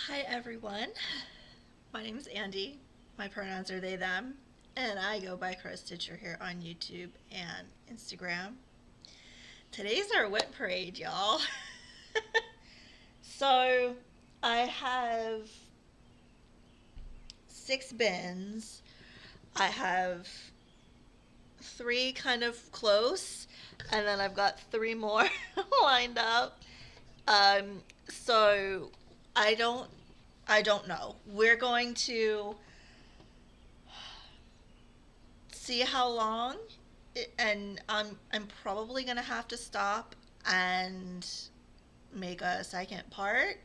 Hi everyone, my name is Andy, my pronouns are they, them, and I go by Crow Stitcher here on YouTube and Instagram. Today's our WIP parade, y'all. So I have 6 bins. I have 3 kind of close, and then I've got 3 more lined up. So I don't I don't know. We're going to see how long, and I'm probably gonna have to stop and make a second part.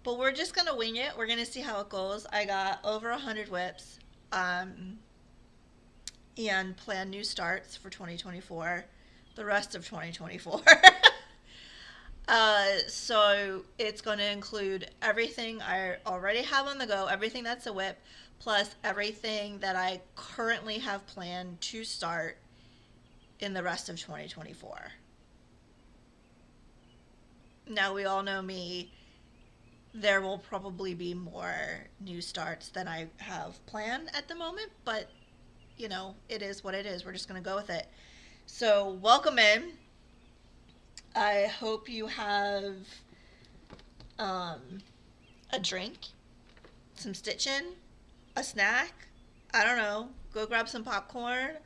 But we're just gonna wing it. We're gonna see how it goes. I got over 100 WIPs, um, and plan new starts for 2024, the rest of 2024. So it's going to include everything I already have on the go, everything that's a WIP, plus everything that I currently have planned to start in the rest of 2024. Now, we all know me. There will probably be more new starts than I have planned at the moment, but it is what it is. We're just going to go with it. So, welcome in. I hope you have um, a drink, some stitching, a snack. I don't know. Go grab some popcorn,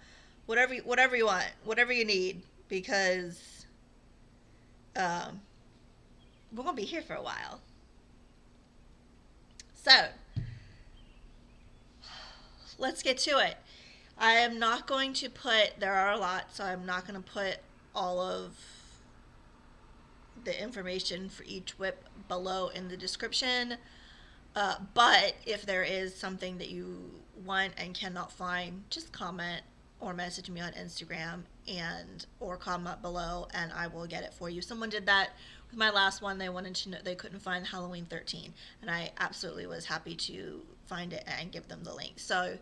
whatever you want, whatever you need, because um, we're gonna be here for a while. So let's get to it. I am not going to put. There are a lot, so I'm not going to put all of the information for each WIP below in the description. But if there is something that you want and cannot find, just comment or message me on Instagram and or comment below, and I will get it for you. Someone did that with my last one. They wanted to know, they couldn't find Halloween 13, and I absolutely was happy to find it and give them the link. So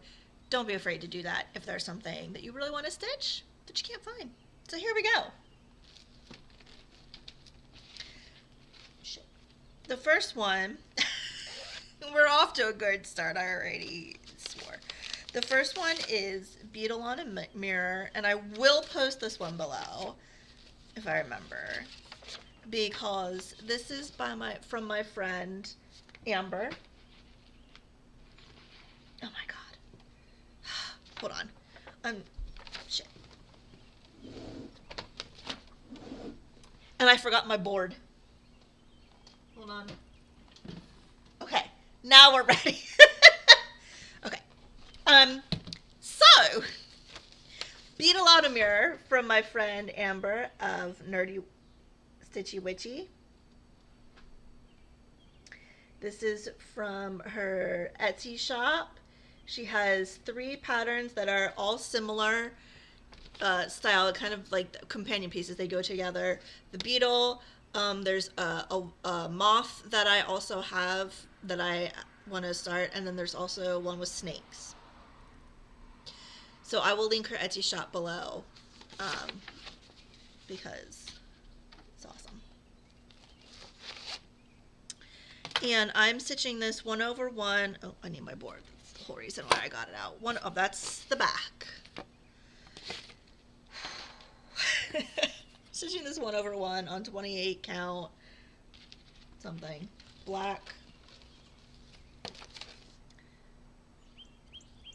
don't be afraid to do that if there's something that you really want to stitch that you can't find. So here we go. The first one, we're off to a good start. I already swore. The first one is Beetle on a Mirror, and I will post this one below if I remember, because this is from my friend Amber. Oh my god. Hold on. Shit. And I forgot my board. Hold on. Okay, now we're ready. Okay. So, Beetle on a Mirror from my friend Amber of Nerdy Stitchy Witchy. This is from her Etsy shop. She has 3 patterns that are all similar style, kind of like the companion pieces. They go together. The beetle. There's a moth that I also have that I want to start, and then there's also one with snakes. So I will link her Etsy shop below, because it's awesome. And I'm stitching this 1/1. Oh, I need my board. That's the whole reason why I got it out. That's the back. Stitching this 1/1 on 28 count something black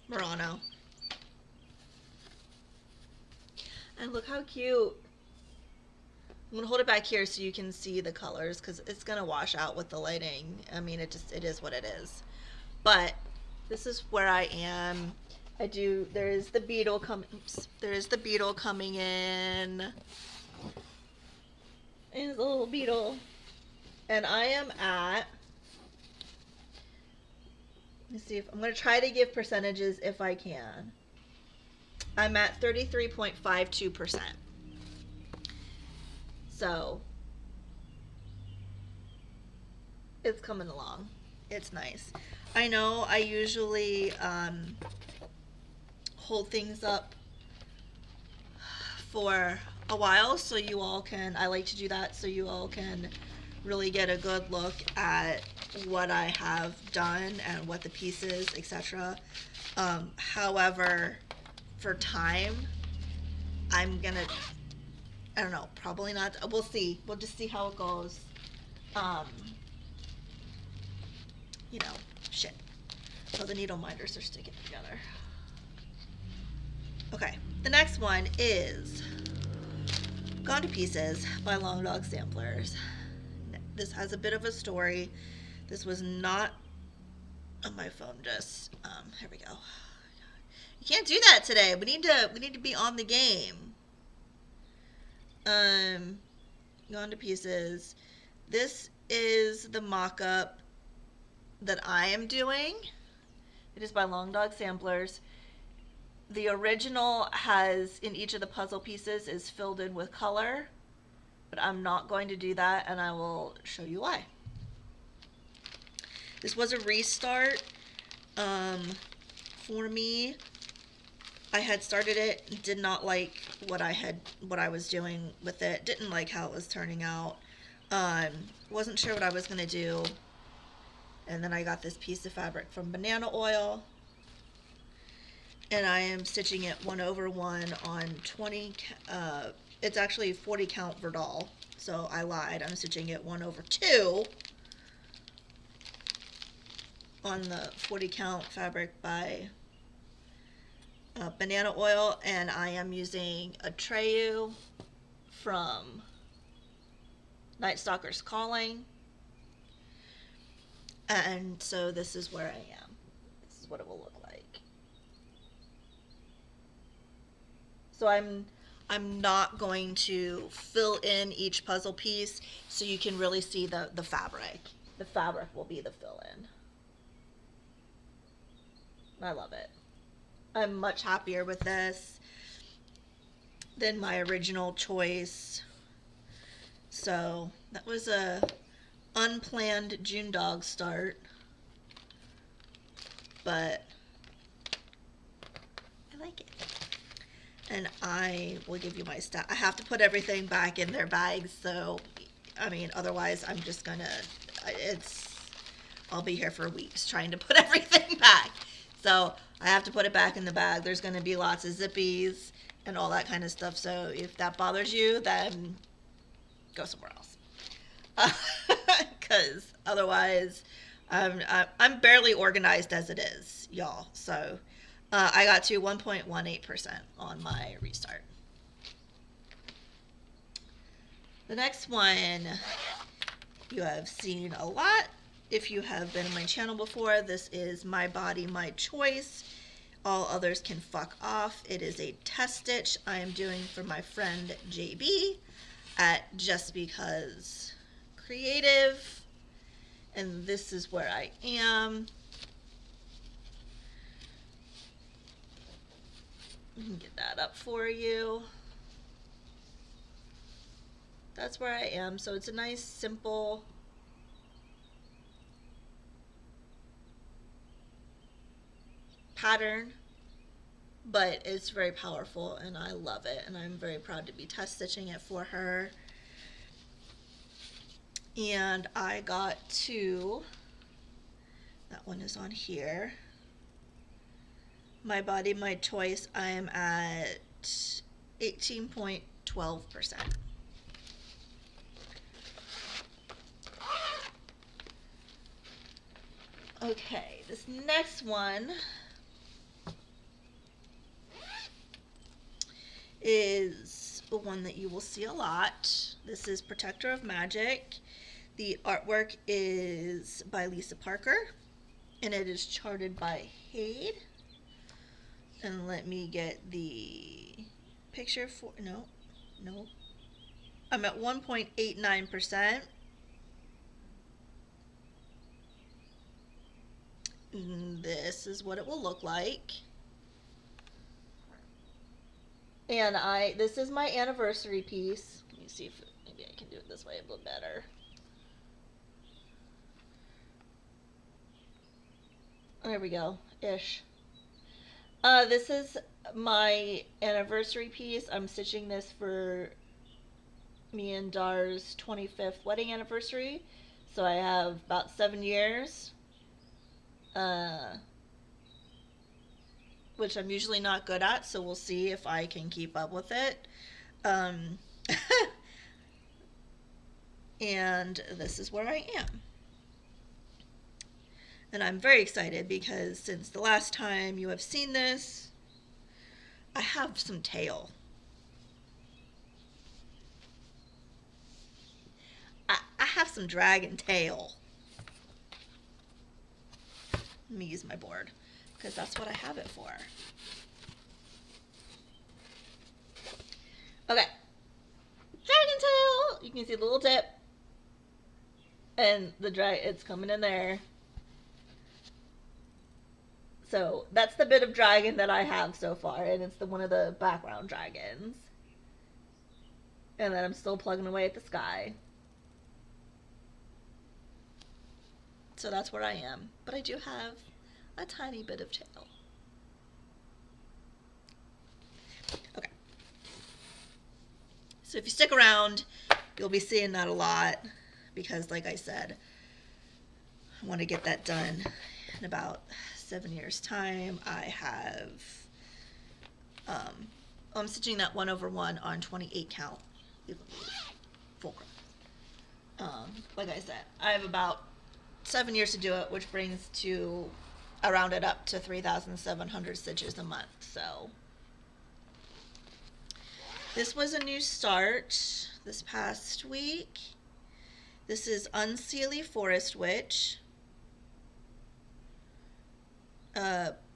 Murano. And look how cute. I'm gonna hold it back here so you can see the colors, because it's gonna wash out with the lighting. I mean, it is what it is. But this is where I am. There is the beetle coming in. And the little beetle. And I am at, let me see if I'm going to try to give percentages if I can. I'm at 33.52%. So it's coming along. It's nice. I know I usually hold things up for a while, so you all can, I like to do that so you all can really get a good look at what I have done and what the piece is, etc. However, for time, I'm gonna, I don't know, probably not. We'll see. We'll just see how it goes. Um, you know, shit. Oh, the needle minders are sticking together. Okay, the next one is Gone to Pieces by Long Dog Samplers. This has a bit of a story. This was not on my phone. Just here we go. You can't do that today. We need to be on the game. Gone to Pieces. This is the mock-up that I am doing. It is by Long Dog Samplers. The original has, in each of the puzzle pieces, is filled in with color, but I'm not going to do that, and I will show you why. This was a restart for me. I had started it, did not like what I was doing with it, didn't like how it was turning out, wasn't sure what I was going to do, and then I got this piece of fabric from Banana Oil, and I am stitching it 1/1 on 20, it's actually 40 count Verdal, so I lied, I'm stitching it 1/2 on the 40 count fabric by Banana Oil, and I am using a Treyu from Night Stalker's Calling, and so this is where I am. This is what it will look like. So I'm not going to fill in each puzzle piece so you can really see the fabric. The fabric will be the fill-in. I love it. I'm much happier with this than my original choice. So that was a unplanned June dog start, but I like it. And I will give you my stuff. I have to put everything back in their bags, so I mean, otherwise I'm just gonna, I'll be here for weeks trying to put everything back. So I have to put it back in the bag. There's going to be lots of zippies and all that kind of stuff. So if that bothers you, then go somewhere else. Because otherwise, I'm barely organized as it is, y'all. So I got to 1.18% on my restart. The next one you have seen a lot. If you have been on my channel before, this is My Body, My Choice. All others can fuck off. It is a test stitch I am doing for my friend JB at Just Because Creative. And this is where I am. I can get that up for you. That's where I am. So it's a nice, simple pattern, but it's very powerful and I love it, and I'm very proud to be test stitching it for her. And I got to, that one is on here, My Body, My Choice. I am at 18.12%. Okay, this next one is one that you will see a lot. This is Protector of Magic. The artwork is by Lisa Parker, and it is charted by Hade. And let me get the picture for, no. I'm at 1.89%. This is what it will look like. And this is my anniversary piece. Let me see if maybe I can do it this way a little better. There we go, ish. This is my anniversary piece. I'm stitching this for me and Dar's 25th wedding anniversary. So I have about 7 years, uh, which I'm usually not good at. So we'll see if I can keep up with it. Um, and this is where I am. And I'm very excited because since the last time you have seen this, I have some tail. I have some dragon tail. Let me use my board because that's what I have it for. Okay. Dragon tail! You can see the little tip. And it's coming in there. So that's the bit of dragon that I have so far, and it's one of the background dragons. And then I'm still plugging away at the sky. So that's where I am. But I do have a tiny bit of tail. Okay. So if you stick around, you'll be seeing that a lot because, like I said, I want to get that done in about 7 years' time. I have, I'm stitching that 1/1 on 28 count, full cross. Like I said, I have about 7 years to do it, which brings to, I round it up to 3,700 stitches a month. So this was a new start this past week. This is Unseelie Forest Witch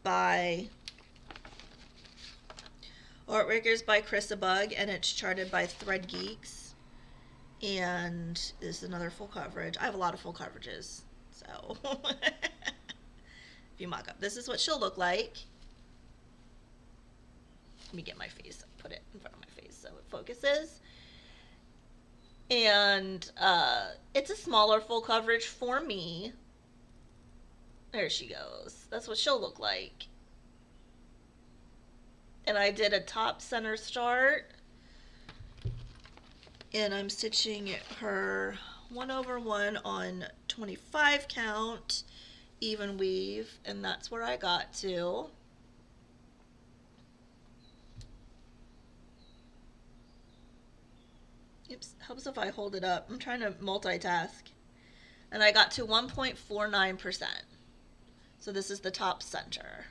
by Artworkers by Chrisabug, and it's charted by Thread Geeks. And this is another full coverage. I have a lot of full coverages, so if you mock up, this is what she'll look like. Let me get my face, put it in front of my face so it focuses. And it's a smaller full coverage for me. There she goes. That's what she'll look like. And I did a top center start. And I'm stitching her 1/1 on 25 count even weave. And that's where I got to. Oops, helps if I hold it up. I'm trying to multitask. And I got to 1.49%. So this is the top center.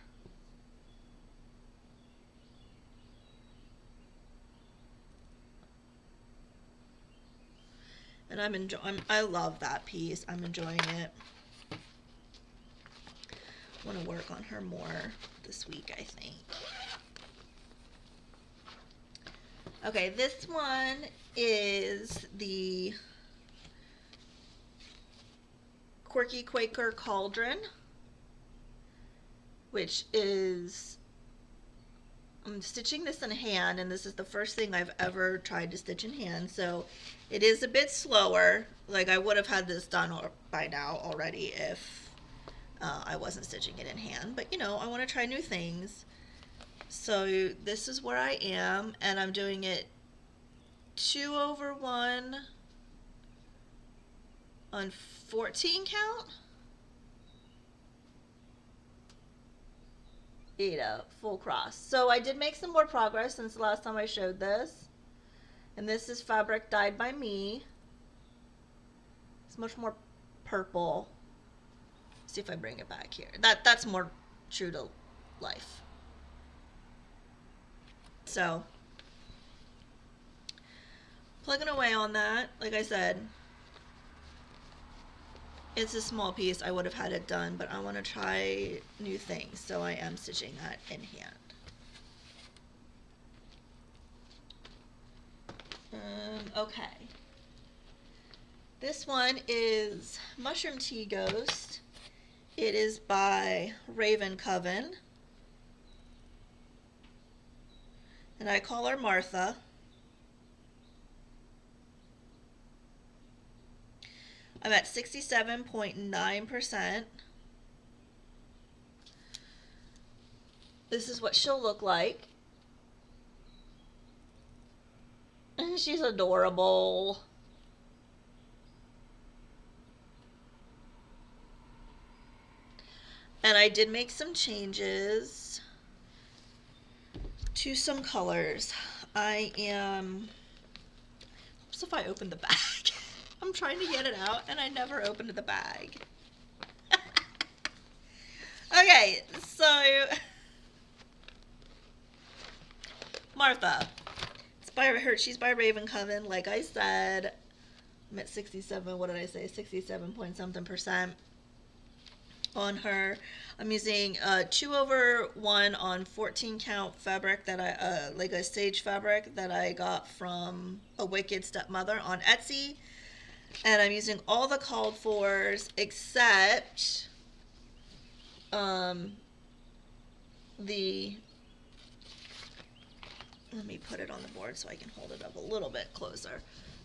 And I love that piece. I'm enjoying it. I want to work on her more this week, I think. Okay, this one is the Quirky Quaker Cauldron, which is, I'm stitching this in hand, and this is the first thing I've ever tried to stitch in hand, so it is a bit slower. Like, I would have had this done by now already if I wasn't stitching it in hand, but you know, I want to try new things. So this is where I am, and I'm doing it 2/1 on 14 count. Full cross. So I did make some more progress since the last time I showed this. And this is fabric dyed by me. It's much more purple. Let's see if I bring it back here. That's more true to life. So plugging away on that, like I said, it's a small piece. I would have had it done, but I want to try new things, so I am stitching that in hand. Okay. This one is Mushroom Tea Ghost. It is by Raven Coven. And I call her Martha. I'm at 67.9%. This is what she'll look like. And she's adorable. And I did make some changes to some colors. I am. Oops, if I open the bag. I'm trying to get it out and I never opened the bag. Okay, so Martha. It's by her. She's by Raven Coven. Like I said, I'm at 67. What did I say? 67 point something percent on her. I'm using 2/1 on 14 count fabric that I like a sage fabric that I got from a Wicked Stepmother on Etsy, and I'm using all the called fors except the, let me put it on the board so I can hold it up a little bit closer.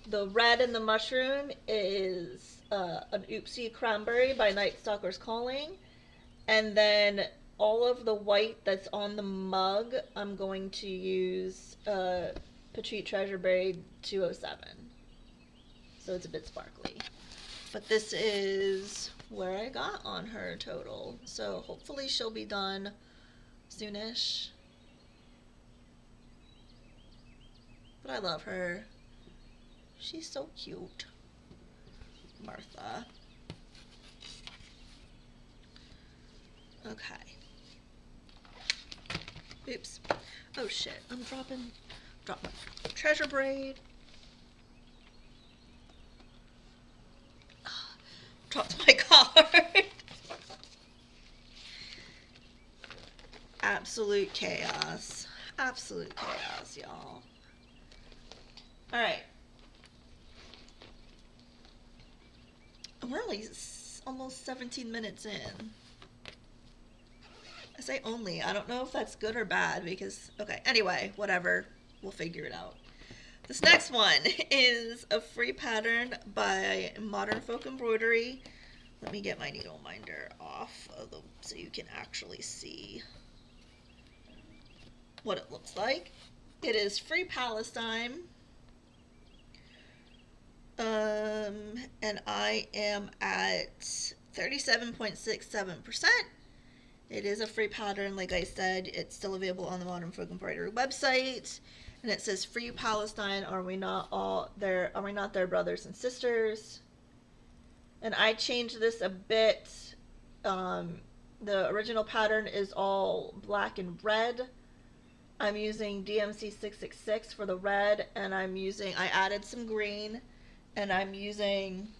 The red in the mushroom is an Oopsie Cranberry by Night Stalker's Calling. And then all of the white that's on the mug, I'm going to use Petite Treasure Braid 207. So it's a bit sparkly. But this is where I got on her total. So hopefully she'll be done soonish. But I love her. She's so cute. Martha. Okay. Oops. Oh shit. I'm dropping my treasure braid. Dropped my card. Absolute chaos. Absolute chaos, y'all. Alright. We're only almost 17 minutes in. I say only. I don't know if that's good or bad because, okay, anyway, whatever. We'll figure it out. This next one is a free pattern by Modern Folk Embroidery. Let me get my needle minder off so you can actually see what it looks like. It is Free Palestine. And I am at 37.67%. It is a free pattern, like I said. It's still available on the Modern Folk Embroidery website. And it says, "Free Palestine, are we not their brothers and sisters?" And I changed this a bit. The original pattern is all black and red. I'm using DMC 666 for the red, and I added some green, and I'm using,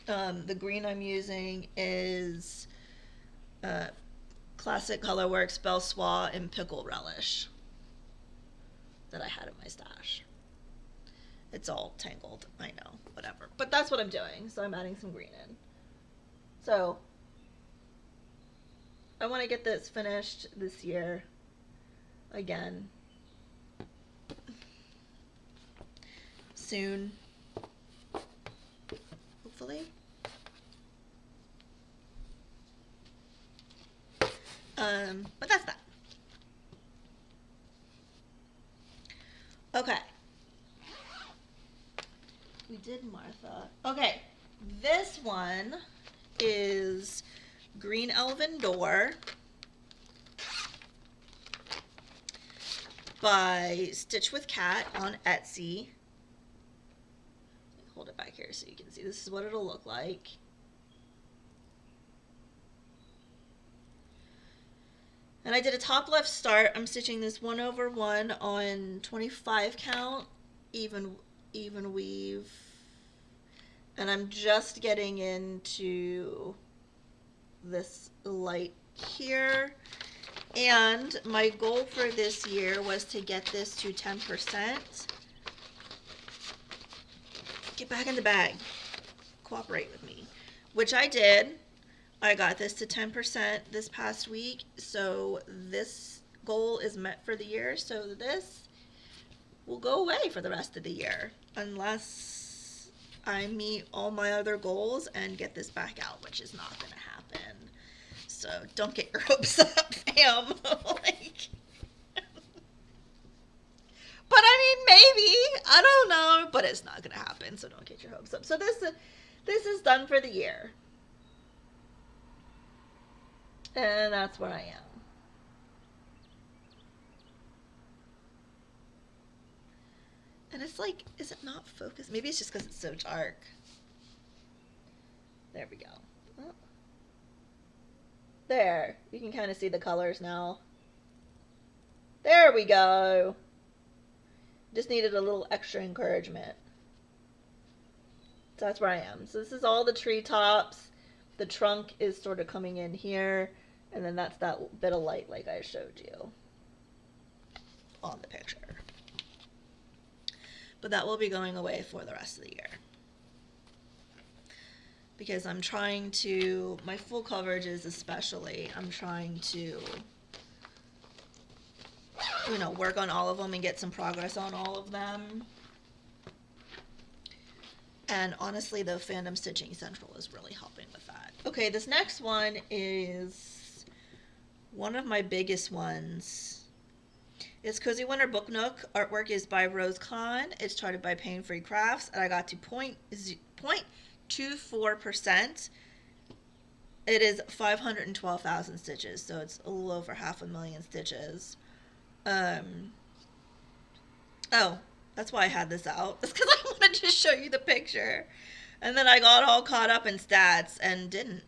the green I'm using is Classic Colorworks Belsois and Pickle Relish that I had in my stash. It's all tangled, I know, whatever. But that's what I'm doing, so I'm adding some green in. So, I want to get this finished this year, again, soon, hopefully. But that's that. Okay. We did Martha. Okay. This one is Green Elven Door by Stitch with Cat on Etsy. Hold it back here so you can see. This is what it'll look like. And I did a top left start. I'm stitching this 1/1 on 25 count, even weave. And I'm just getting into this light here. And my goal for this year was to get this to 10%. Get back in the bag. Cooperate with me. Which I did. I got this to 10% this past week, so this goal is met for the year, so this will go away for the rest of the year, unless I meet all my other goals and get this back out, which is not going to happen. So don't get your hopes up, fam. Like, but I mean, maybe. I don't know, but it's not going to happen, so don't get your hopes up. So this is done for the year. And that's where I am. And it's like, is it not focused? Maybe it's just because it's so dark. There we go. Oh. There. You can kind of see the colors now. There we go. Just needed a little extra encouragement. So that's where I am. So this is all the treetops. The trunk is sort of coming in here. And then that's that bit of light like I showed you on the picture. But that will be going away for the rest of the year. Because I'm trying to, my full coverages especially, I'm trying to, you know, work on all of them and get some progress on all of them. And honestly, the Fandom Stitching Central is really helping with that. Okay, this next one is one of my biggest ones. It's Cozy Winter Book Nook. Artwork is by Rose Khan. It's charted by Pain Free Crafts. And I got to 0.24%. It is 512,000 stitches, so it's a little over 500,000 stitches. Oh, that's why I had this out. It's because I wanted to show you the picture. And then I got all caught up in stats and didn't.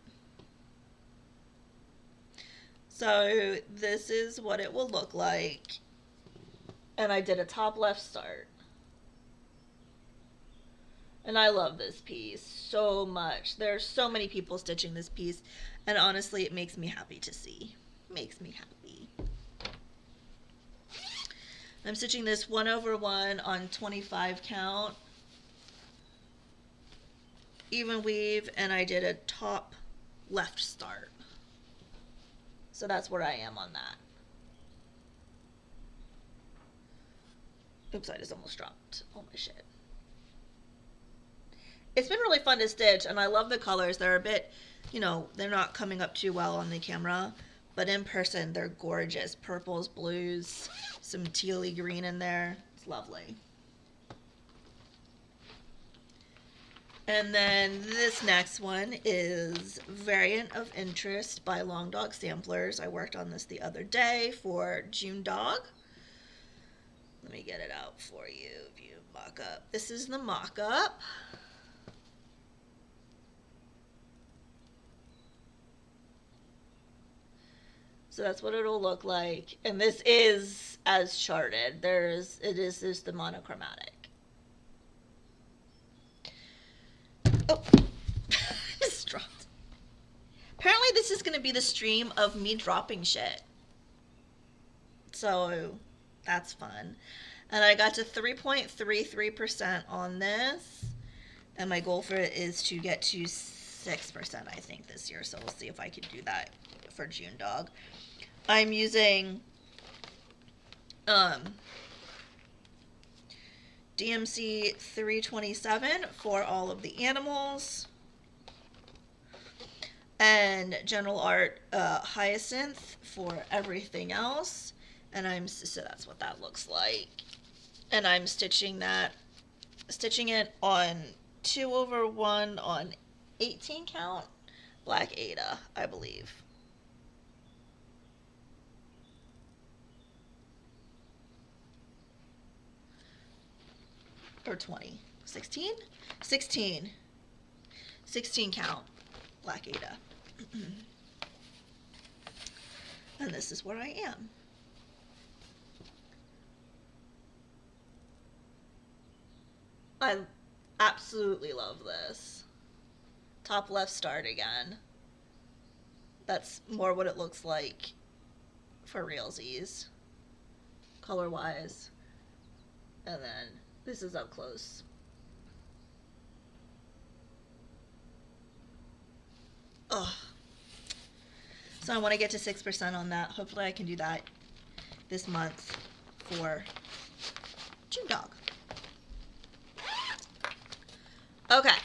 So this is what it will look like. And I did a top left start. And I love this piece so much. There's so many people stitching this piece. And honestly, it makes me happy to see. Makes me happy. I'm stitching this 1/1 on 25 count. Even weave, and I did a top left start. So that's where I am on that. Oops, I just almost dropped all my shit. It's been really fun to stitch, and I love the colors. They're a bit, you know, they're not coming up too well on the camera, but in person, they're gorgeous. Purples, blues, some tealy green in there. It's lovely. And then this next one is Variant of Interest by Long Dog Samplers. I worked on this the other day for June Dog. Let me get it out for you. View mock-up. This is the mock-up. So that's what it'll look like. And this is as charted. It is the monochromatic. Oh, just dropped. Apparently this is going to be the stream of me dropping shit. So that's fun. And I got to 3.33% on this. And my goal for it is to get to 6%, I think, this year. So we'll see if I can do that for June Dog. I'm using DMC 327 for all of the animals. And General Art Hyacinth for everything else. And so that's what that looks like. And I'm stitching it on 2/1 on 18 count Black Ada, I believe. Or 20. 16? 16. 16 count Black Ada. And this is where I am. I absolutely love this. Top left start again. That's more what it looks like for realsies, color-wise. And then this is up close. Ugh. So I want to get to 6% on that. Hopefully I can do that this month for June Dog. Okay,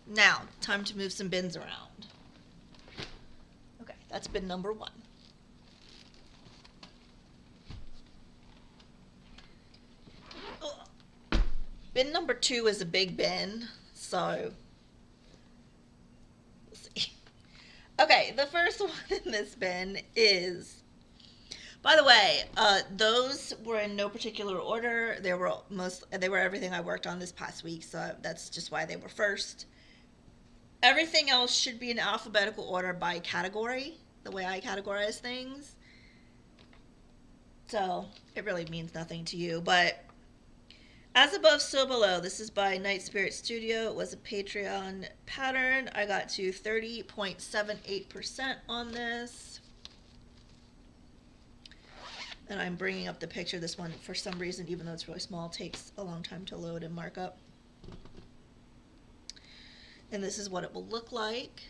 now time to move some bins around. Okay, that's bin number 1. Ugh. Bin number 2 is a big bin, so we'll see. Okay, the first one in this bin is, by the way, those were in no particular order. They were everything I worked on this past week, so that's just why they were first. Everything else should be in alphabetical order by category, the way I categorize things. So it really means nothing to you, but as above, so below. This is by Night Spirit Studio. It was a Patreon pattern. I got to 30.78% on this. And I'm bringing up the picture. This one, for some reason, even though it's really small, takes a long time to load and mark up. And this is what it will look like.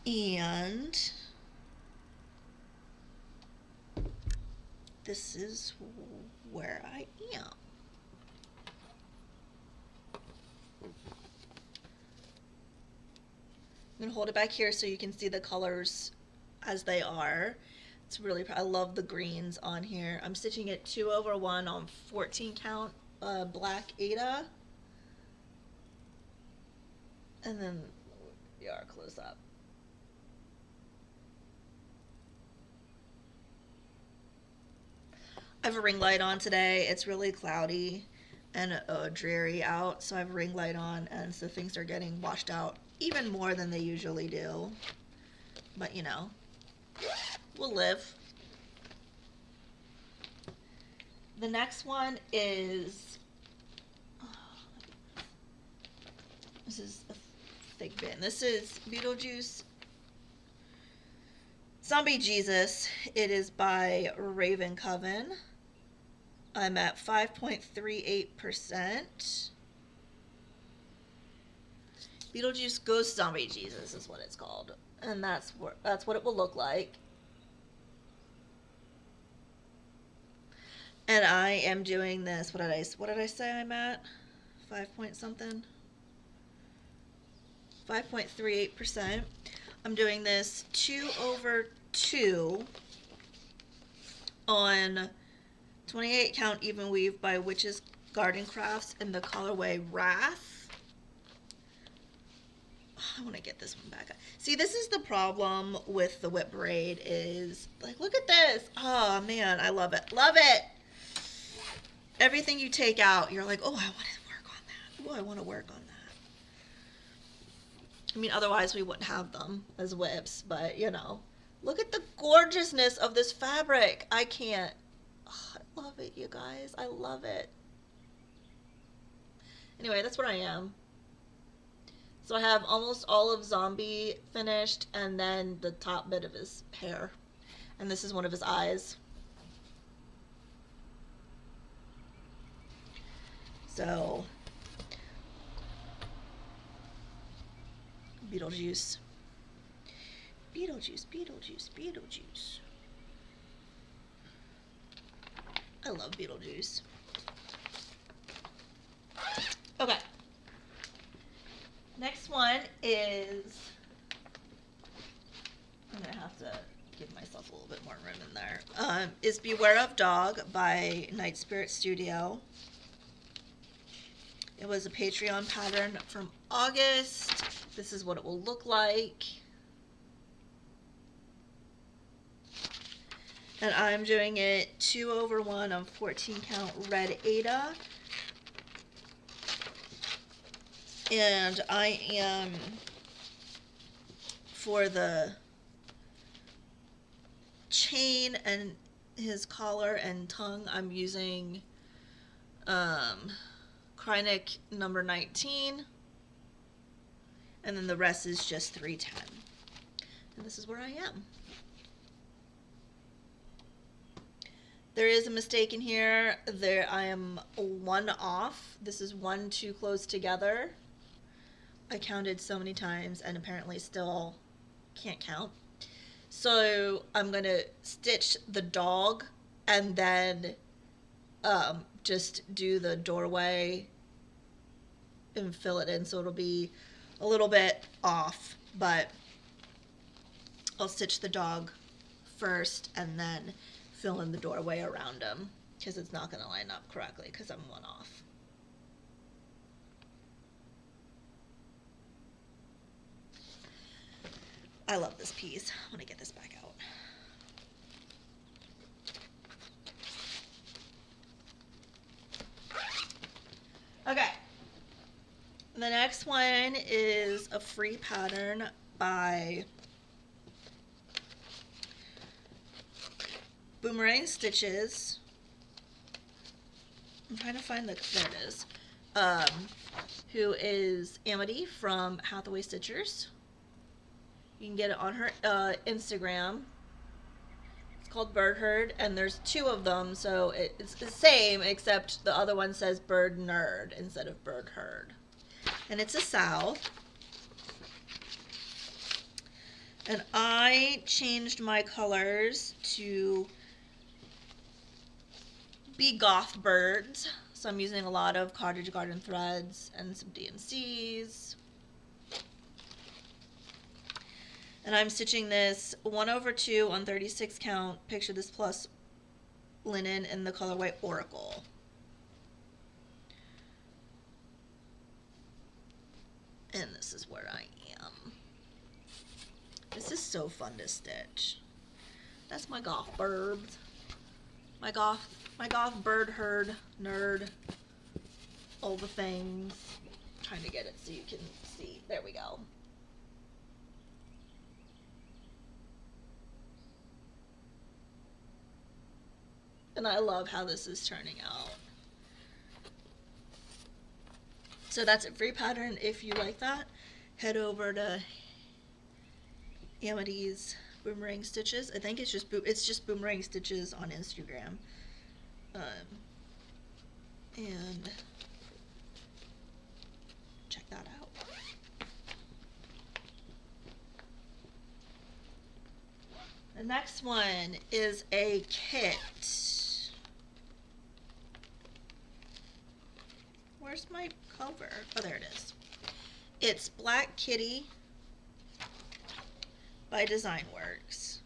And this is where I am. I'm going to hold it back here so you can see the colors as they are. It's really, I love the greens on here. I'm stitching it 2/1 on 14 count black Ada. And then we are close up. I have a ring light on today. It's really cloudy and dreary out, so I have a ring light on, and so things are getting washed out even more than they usually do. But you know, we'll live. The next one is, this is a thick bin. This is Beetlejuice Zombie Jesus. It is by Raven Coven. I'm at 5.38%. Beetlejuice Ghost Zombie Jesus is what it's called, and that's what it will look like. And I am doing this. What did I say I'm at? 5 point something. 5.38%. I'm doing this 2/2 on 28 count even weave by Witch's Garden Crafts in the colorway Wrath. I want to get this one back. See, this is the problem with the WIP braid is, like, look at this. Oh, man, I love it. Love it. Everything you take out, you're like, oh, I want to work on that. Oh, I want to work on that. I mean, otherwise we wouldn't have them as WIPs, but, you know. Look at the gorgeousness of this fabric. I can't. Oh, I love it, you guys. I love it. Anyway, that's where I am. So I have almost all of Zombie finished, and then the top bit of his hair. And this is one of his eyes. So, Beetlejuice. Beetlejuice, Beetlejuice, Beetlejuice. I love Beetlejuice. Okay. Next one is, I'm going to have to give myself a little bit more room in there, is Beware of Dog by Night Spirit Studio. It was a Patreon pattern from August. This is what it will look like. And I'm doing it 2/1 on 14 count red Ada. And I am, for the chain and his collar and tongue, I'm using Krynic number 19. And then the rest is just 310. And this is where I am. There is a mistake in here. I am one off. This is one too close together. I counted so many times and apparently still can't count. So I'm going to stitch the dog and then just do the doorway and fill it in, so it'll be a little bit off, but I'll stitch the dog first and then fill in the doorway around them because it's not going to line up correctly because I'm one off. I love this piece. I'm going to get this back out. Okay. The next one is a free pattern by Boomerang Stitches. I'm trying to find there it is. Who is Amity from Hathaway Stitchers. You can get it on her Instagram. It's called Bird Herd, and there's 2 of them, so it's the same, except the other one says Bird Nerd instead of Bird Herd. And it's a sow. And I changed my colors to be goth birds. So I'm using a lot of cottage garden threads and some DNCs. And I'm stitching this 1/2 on 36 count, picture this plus linen in the colorway Oracle. And this is where I am. This is so fun to stitch. That's my goth birds. My goth bird herd nerd. All the things. I'm trying to get it so you can see. There we go. And I love how this is turning out. So that's a free pattern. If you like that, head over to Amity's Boomerang Stitches. I think it's just Boomerang Stitches on Instagram. And check that out. The next one is a kit. Where's my cover? Oh, there it is. It's Black Kitty by Designworks.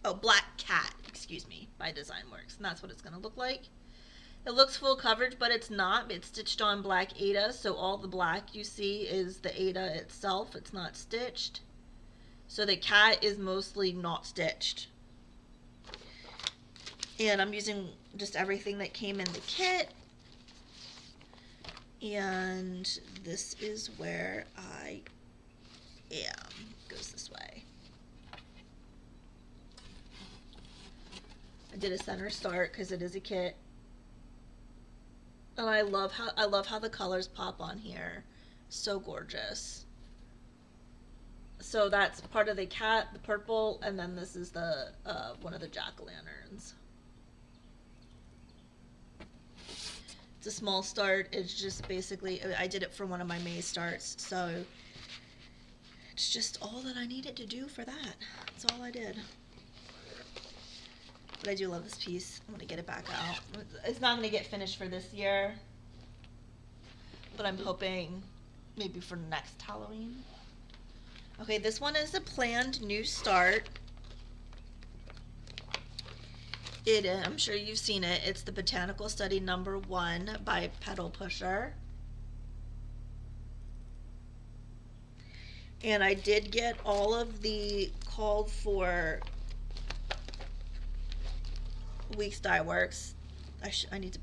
Oh, Black Cat, excuse me, by Designworks. And that's what it's going to look like. It looks full coverage, but it's not. It's stitched on black Aida, so all the black you see is the Aida itself. It's not stitched. So the cat is mostly not stitched. And I'm using just everything that came in the kit. And this is where I am. It goes this way. I did a center start because it is a kit. And I love how the colors pop on here. So gorgeous. So that's part of the cat, the purple, and then this is the one of the jack-o'-lanterns. It's a small start. It's just basically, I did it for one of my May starts, so it's just all that I needed to do for that. That's all I did. But I do love this piece. I'm gonna get it back out. It's not gonna get finished for this year, but I'm hoping maybe for next Halloween. Okay, this one is a planned new start. I'm sure you've seen it. It's the Botanical Study #1 by Petal Pusher. And I did get all of the called for Weeks Dye Works. I need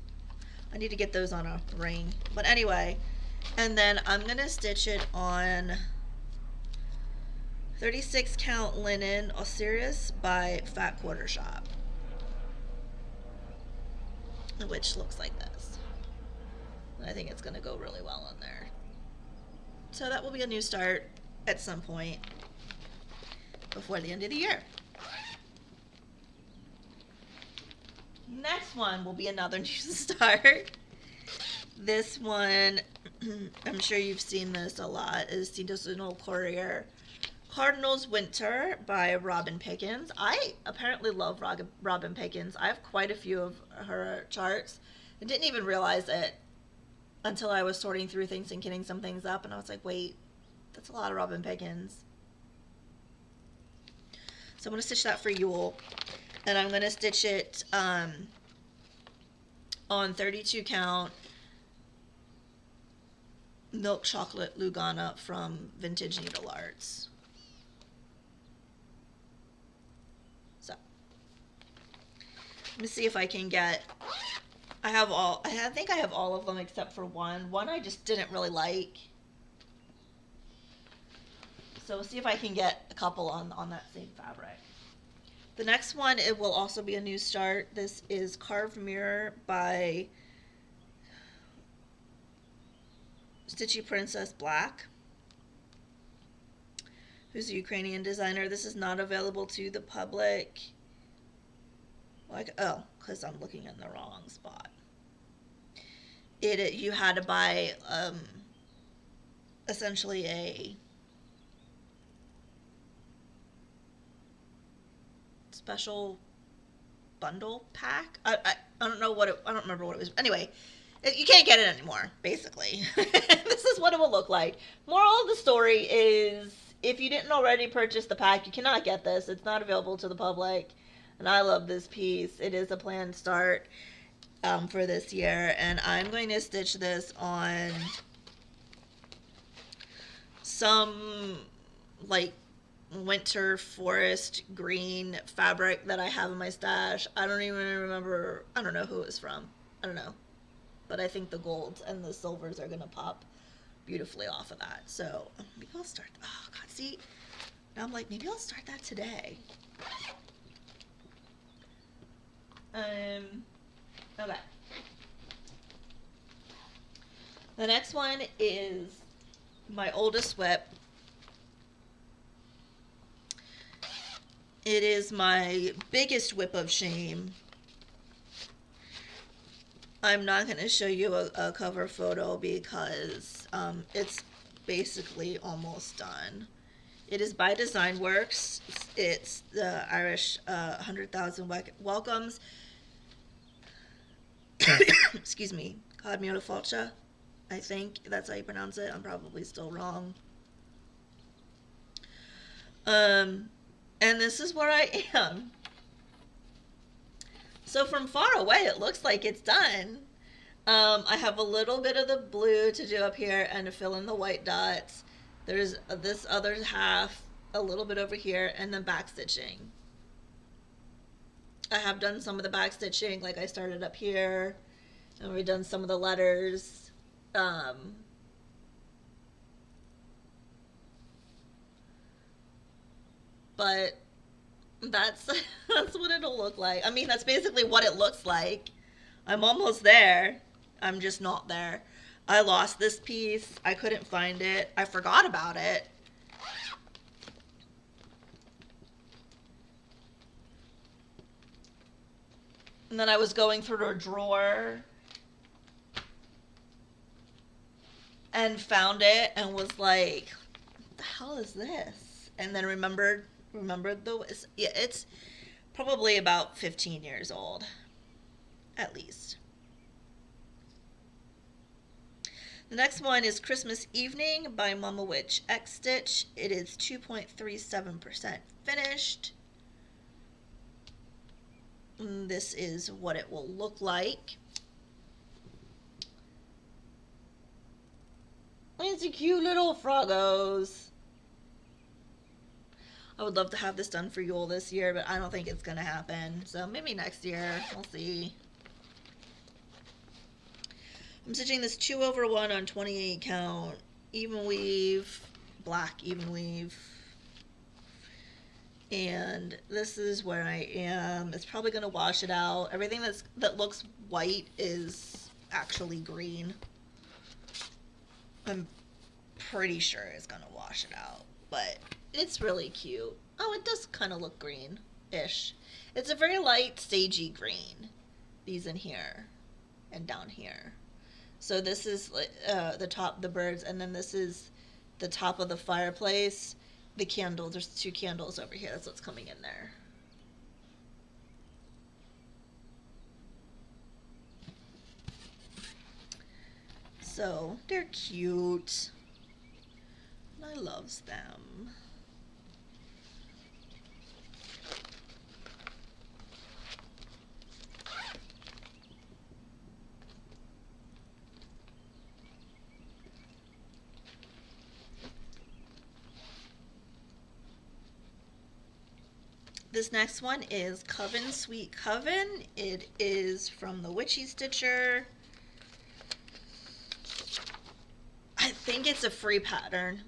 to get those on a ring. But anyway, and then I'm gonna stitch it on 36 count linen Osiris by Fat Quarter Shop, which looks like this. And I think it's gonna go really well on there. So that will be a new start at some point before the end of the year. Next one will be another new start. This one, I'm sure you've seen this a lot, is Seasonal Courier Cardinals Winter by Robin Pickens. I apparently love Robin Pickens. I have quite a few of her charts. I didn't even realize it until I was sorting through things and getting some things up, and I was like, wait, that's a lot of Robin Pickens. So I'm going to stitch that for Yule. And I'm going to stitch it on 32 count milk chocolate Lugana from Vintage Needle Arts. So let me see if I can get, I think I have all of them except for one I just didn't really like, so we'll see if I can get a couple on that same fabric. The next one, it will also be a new start. This is Carved Mirror by Stitchy Princess Black, who's a Ukrainian designer. This is not available to the public. Like, oh, because I'm looking in the wrong spot. You had to buy essentially a special bundle pack. I don't know what it, I don't remember what it was. Anyway, you can't get it anymore, basically. This is what it will look like. Moral of the story is, if you didn't already purchase the pack, you cannot get this. It's not available to the public. And I love this piece. It is a planned start for this year. And I'm going to stitch this on some, like, winter forest green fabric that I have in my stash. I don't even remember. I don't know who it was from. I don't know. But I think the golds and the silvers are going to pop beautifully off of that. So maybe I'll start. Oh, God, see? Now I'm like, maybe I'll start that today. Okay. The next one is my oldest WIP. It is my biggest WIP of shame. I'm not going to show you a cover photo because it's basically almost done. It is by Design Works. It's the Irish 100,000 Welcomes. Excuse me. Cadmio Falcha, I think that's how you pronounce it. I'm probably still wrong. And this is where I am. So from far away, it looks like it's done. I have a little bit of the blue to do up here and to fill in the white dots. There's this other half, a little bit over here, and then back stitching. I have done some of the back stitching, like I started up here, and we've done some of the letters. But that's what it'll look like. I mean, that's basically what it looks like. I'm almost there. I'm just not there. I lost this piece. I couldn't find it. I forgot about it. And then I was going through a drawer and found it and was like, what the hell is this? And then remembered it's probably about 15 years old, at least. The next one is Christmas Evening by Mama Witch X Stitch. It is 2.37% finished. And this is what it will look like. It's a cute little froggos. I would love to have this done for Yule this year, but I don't think it's going to happen. So maybe next year. We'll see. I'm stitching this 2/1 on 28 count. Even weave. Black even weave. And this is where I am. It's probably going to wash it out. Everything that looks white is actually green. I'm pretty sure it's going to wash it out. But it's really cute. Oh, it does kind of look green-ish. It's a very light, stagey green. These in here and down here. So this is the top, the birds, and then this is the top of the fireplace. The candles, there's 2 candles over here. That's what's coming in there. So they're cute. I loves them. This next one is Coven Sweet Coven. It is from the Witchy Stitcher. I think it's a free pattern.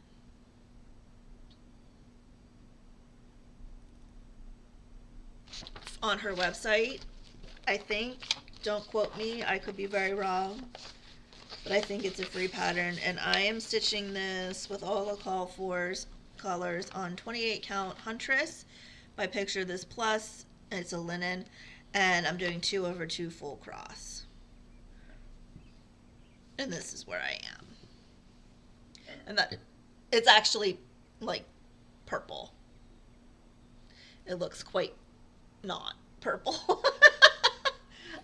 On her website, I think. Don't quote me, I could be very wrong. But I think it's a free pattern, and I am stitching this with all the call for's colors on 28 count Huntress by Picture This Plus. It's a linen, and I'm doing 2/2 full cross. And this is where I am. And that it's actually like purple. It looks quite not purple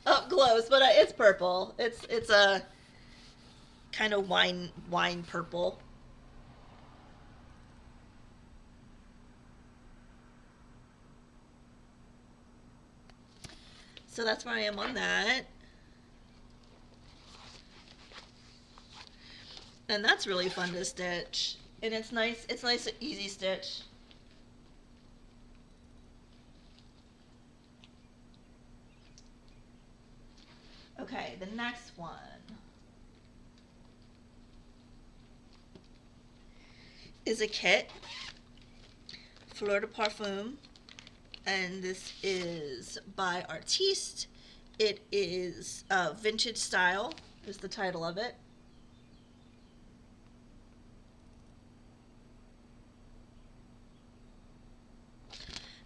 up close, but it's purple. It's a kind of wine purple. So that's where I am on that. And that's really fun to stitch. And it's nice, easy stitch. Okay, the next one is a kit, Fleur de Parfum, and this is by Artiste. It is Vintage Style, is the title of it.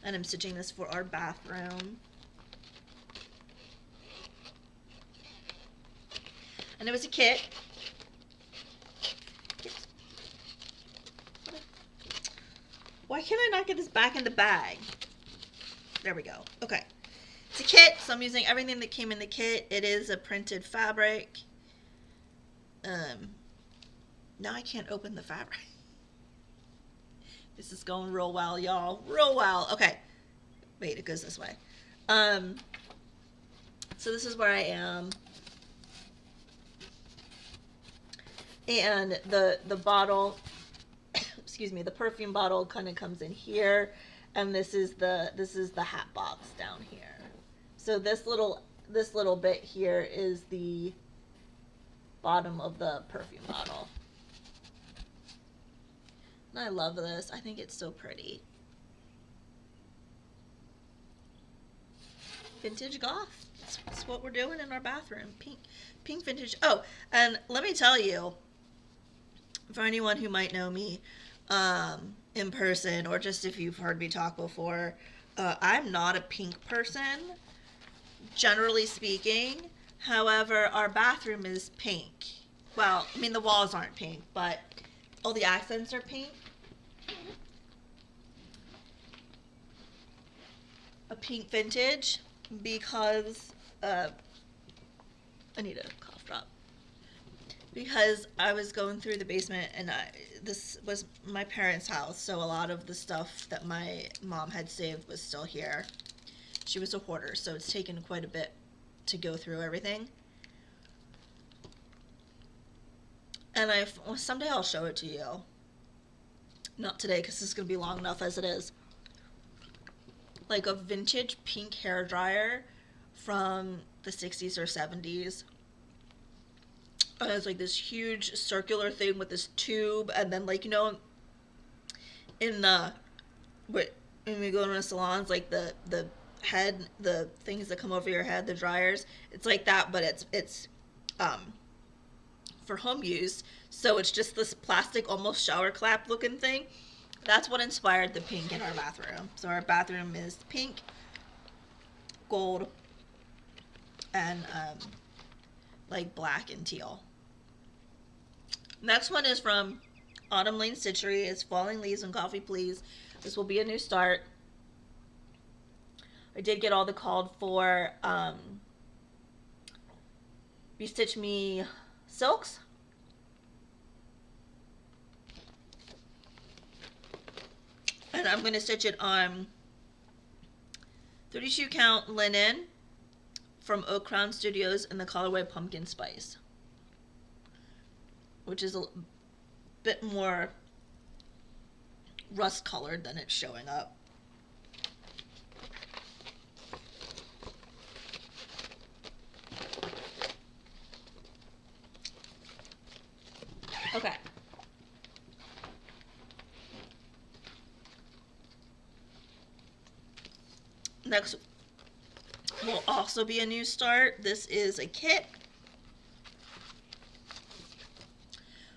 And I'm stitching this for our bathroom. And it was a kit. Why can't I not get this back in the bag? There we go. Okay. It's a kit, so I'm using everything that came in the kit. It is a printed fabric. Now I can't open the fabric. This is going real well, y'all. Real well. Okay. Wait, it goes this way. So this is where I am. And the bottle, excuse me, the perfume bottle kind of comes in here, and this is the hat box down here. So this little bit here is the bottom of the perfume bottle. And I love this. I think it's so pretty. Vintage goth. That's what we're doing in our bathroom. Pink vintage. Oh, and let me tell you, for anyone who might know me in person, or just if you've heard me talk before, I'm not a pink person, generally speaking. However, our bathroom is pink. Well, I mean, the walls aren't pink, but all the accents are pink. A pink vintage, because I need a cough drop. Because I was going through the basement, and this was my parents' house, so a lot of the stuff that my mom had saved was still here. She was a hoarder, so it's taken quite a bit to go through everything. And someday I'll show it to you. Not today, because this is going to be long enough as it is. Like a vintage pink hair dryer from the 60s or 70s. It's like this huge circular thing with this tube, and then, like, you know, when we go to salons, like the head, the things that come over your head, the dryers, it's like that, but it's for home use. So it's just this plastic, almost shower clap looking thing. That's what inspired the pink in our bathroom. So our bathroom is pink, gold, and like black and teal. Next one is from Autumn Lane Stitchery. It's Falling Leaves and Coffee Please. This will be a new start. I did get all the called for Restitch Me silks. And I'm going to stitch it on 32 count linen from Oak Crown Studios in the colorway Pumpkin Spice, which is a bit more rust colored than it's showing up. Next will also be a new start. This is a kit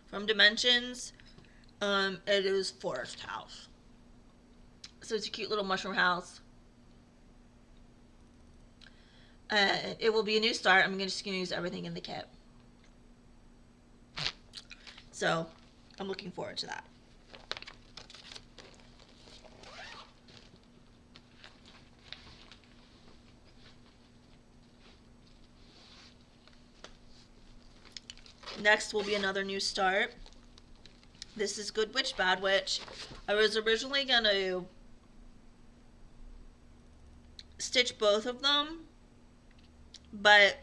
from Dimensions. It is Forest House. So it's a cute little mushroom house. It will be a new start. I'm just going to use everything in the kit. So I'm looking forward to that. Next will be another new start. This is Good Witch, Bad Witch. I was originally going to stitch both of them, but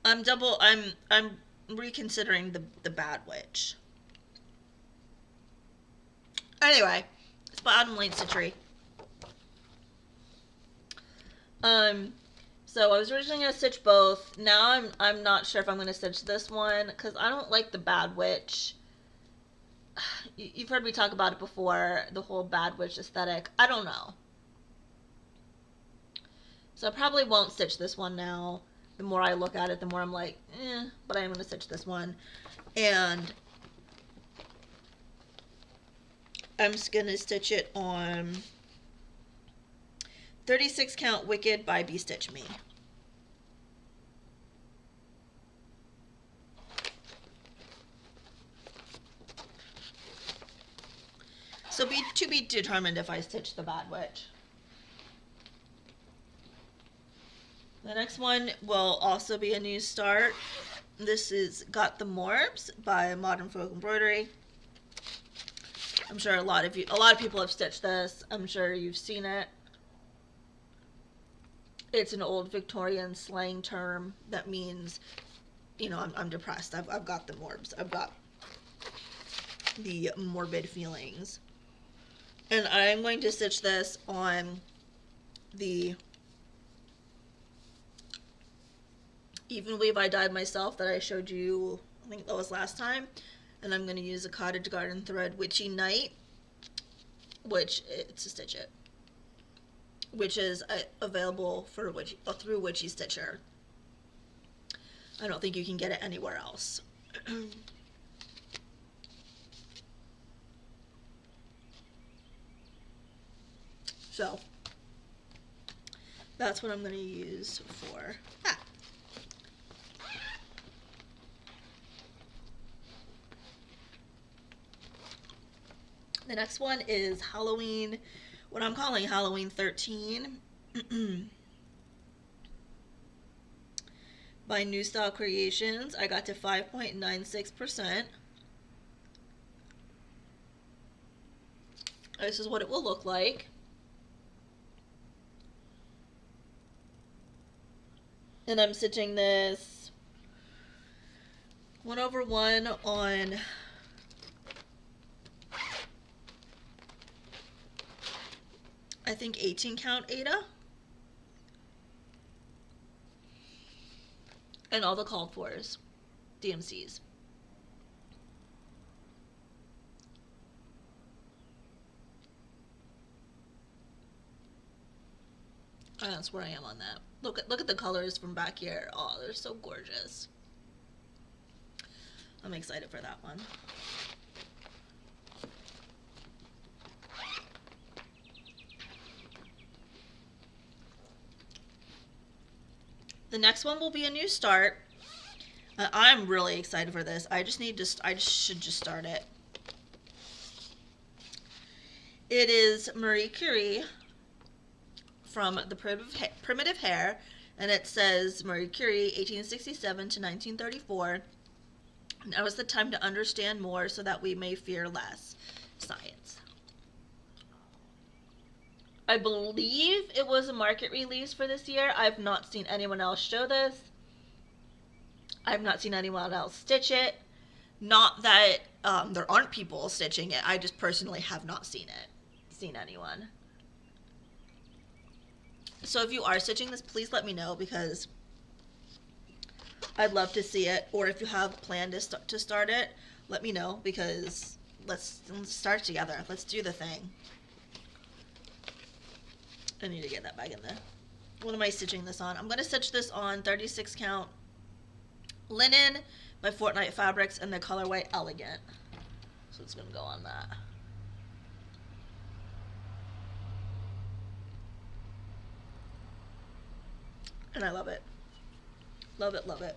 I'm reconsidering the Bad Witch. Anyway, it's by Autumn Lane Stitchery. So I was originally going to stitch both. Now I'm not sure if I'm going to stitch this one because I don't like the Bad Witch. You've heard me talk about it before, the whole Bad Witch aesthetic. I don't know. So I probably won't stitch this one now. The more I look at it, the more I'm like, but I am going to stitch this one. And I'm just going to stitch it on 36 count Wicked by Bee Stitch Me. So to be determined if I stitch the Bad Witch. The next one will also be a new start. This is Got the Morbs by Modern Folk Embroidery. I'm sure a lot of people have stitched this. I'm sure you've seen it. It's an old Victorian slang term that means, I'm depressed. I've got the morbs. I've got the morbid feelings. And I'm going to stitch this on the Even Weave I Dyed Myself that I showed you, I think that was last time. And I'm going to use a Cottage Garden thread Witchy Night, to stitch it, which is available for through Witchy Stitcher. I don't think you can get it anywhere else. So that's what I'm going to use for that. The next one is Halloween, what I'm calling Halloween 13 by New Style Creations. I got to 5.96%. This is what it will look like. And I'm stitching this 1/1 on I think 18 count Ada. And all the called fors, DMCs. And that's where I am on that. Look at the colors from back here. Oh, they're so gorgeous. I'm excited for that one. The next one will be a new start. I'm really excited for this. I should just start it. It is Marie Curie from the Primitive Hair, and it says Marie Curie, 1867 to 1934. Now is the time to understand more so that we may fear less. Science. I believe it was a market release for this year. I've not seen anyone else show this. I've not seen anyone else stitch it. Not that there aren't people stitching it. I just personally have not seen anyone. So if you are stitching this, please let me know because I'd love to see it. Or if you have planned to start it, let me know because let's start together. Let's do the thing. I need to get that back in there. What am I stitching this on? I'm going to stitch this on 36 count linen by Fortnite Fabrics in the colorway Elegant. So it's going to go on that. And I love it. Love it, love it.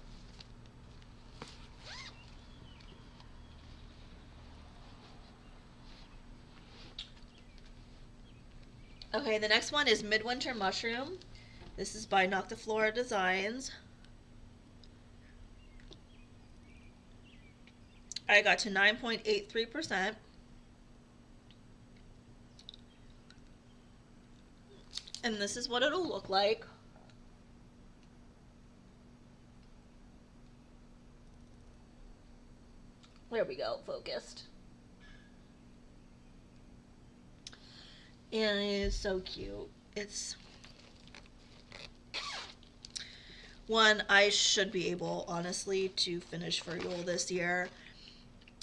Okay, the next one is Midwinter Mushroom. This is by Noctiflora Designs. I got to 9.83%. And this is what it'll look like. There we go, focused. And it is so cute. It's one I should be able, honestly, to finish for Yule this year.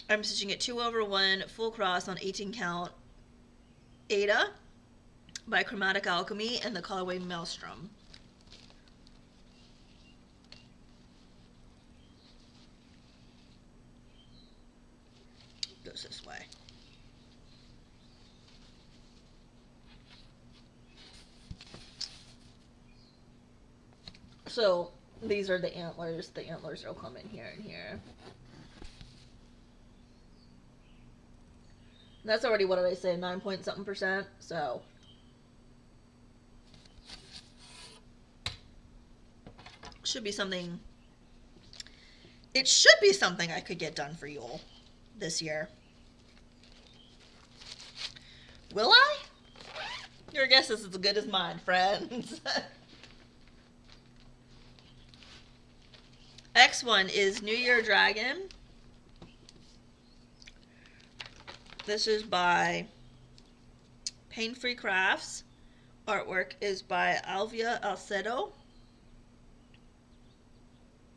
I'm stitching it 2/1 full cross on 18 count Ada by Chromatic Alchemy in the colorway Maelstrom. Goes this way. So these are the antlers. The antlers will come in here and here. That's already, what did I say, 9 point something percent, so. Should be something, it should be something I could get done for Yule this year. Will I? Your guess is as good as mine, friends. Next one is New Year Dragon. This is by Pain Free Crafts. Artwork is by Alvia Alcedo.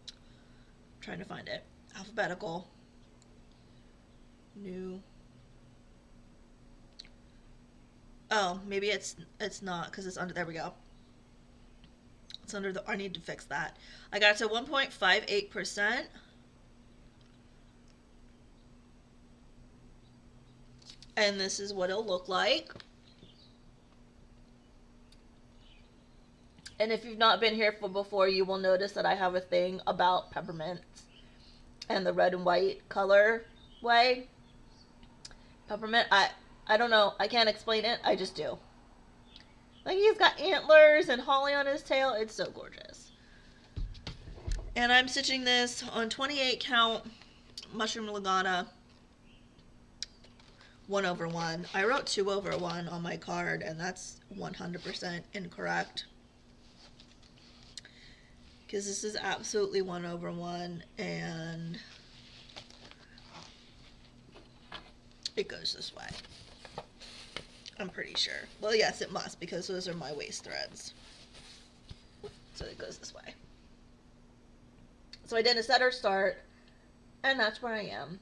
I'm trying to find it. Alphabetical. New. Oh, maybe it's not because it's under. There we go. It's under the. I need to fix that. I got to 1.58%. And this is what it'll look like. And if you've not been here for before, you will notice that I have a thing about peppermints and the red and white color way. Peppermint, I don't know. I can't explain it. I just do. Like, he's got antlers and holly on his tail. It's so gorgeous. And I'm stitching this on 28 count Mushroom Lagana 1/1. I wrote 2/1 on my card, and that's 100% incorrect. Because this is absolutely 1/1, and it goes this way. I'm pretty sure. Well, yes, it must, because those are my waist threads. So it goes this way. So I did a setter start, and that's where I am.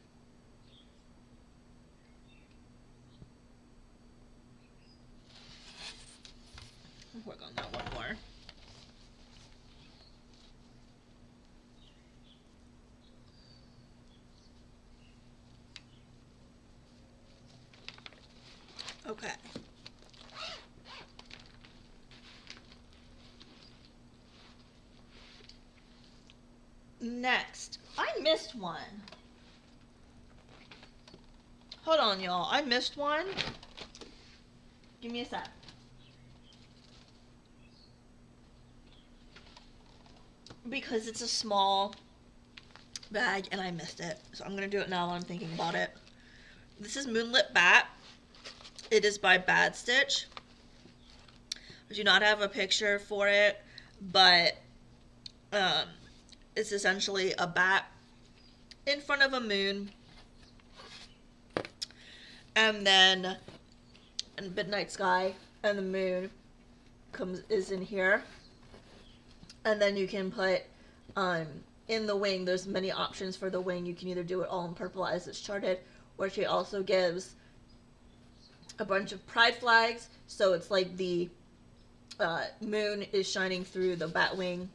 I'll work on that one more. Okay. Next, I missed one. Hold on, y'all. I missed one. Give me a sec. Because it's a small bag and I missed it. So I'm going to do it now while I'm thinking about it. This is Moonlit Bat. It is by Bad Stitch. I do not have a picture for it, but it's essentially a bat in front of a moon, and then a midnight sky, and the moon is in here, and then you can put in the wing. There's many options for the wing. You can either do it all in purple as it's charted, or she also gives a bunch of pride flags, so it's like the moon is shining through the bat wing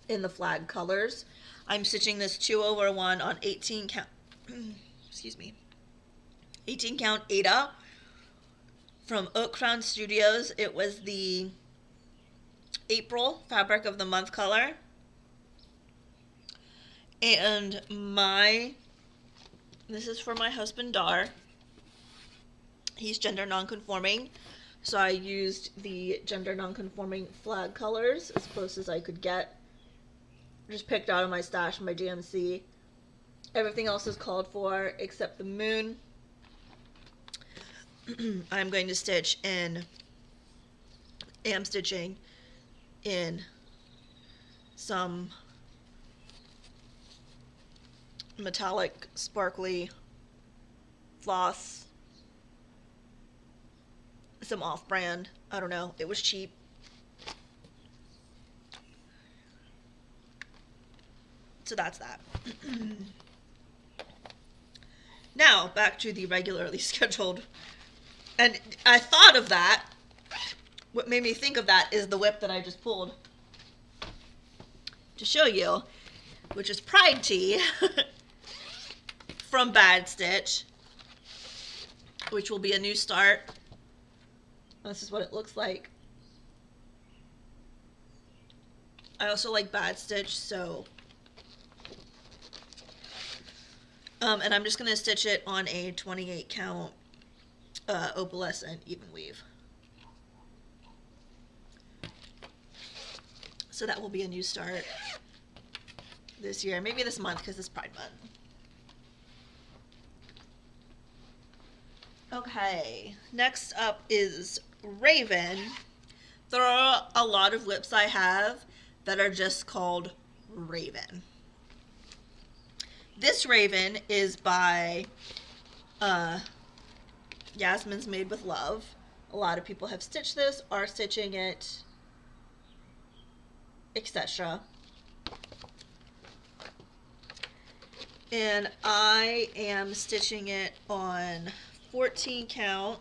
in the flag colors. I'm stitching this 2/1 on 18 count, excuse me, 18 count Ada from Oak Crown Studios. It was the April fabric of the month color. And this is for my husband Dar. He's gender nonconforming, so I used the gender nonconforming flag colors as close as I could get. Just picked out of my stash, my GMC. Everything else is called for except the moon. I'm going to stitch in, am stitching in some metallic sparkly floss, some off-brand, I don't know, it was cheap. So that's that. Now back to the regularly scheduled, and I thought of that, what made me think of that is the WIP that I just pulled to show you, which is Pride Tee from Bad Stitch, which will be a new start. This is what it looks like. I also like Bad Stitch, so and I'm just going to stitch it on a 28 count opalescent even weave. So that will be a new start this year, maybe this month because it's Pride Month. Okay, next up is Raven. There are a lot of WIPs I have that are just called Raven. This Raven is by Yasmin's Made with Love. A lot of people have stitched this, are stitching it, etc. And I am stitching it on 14 count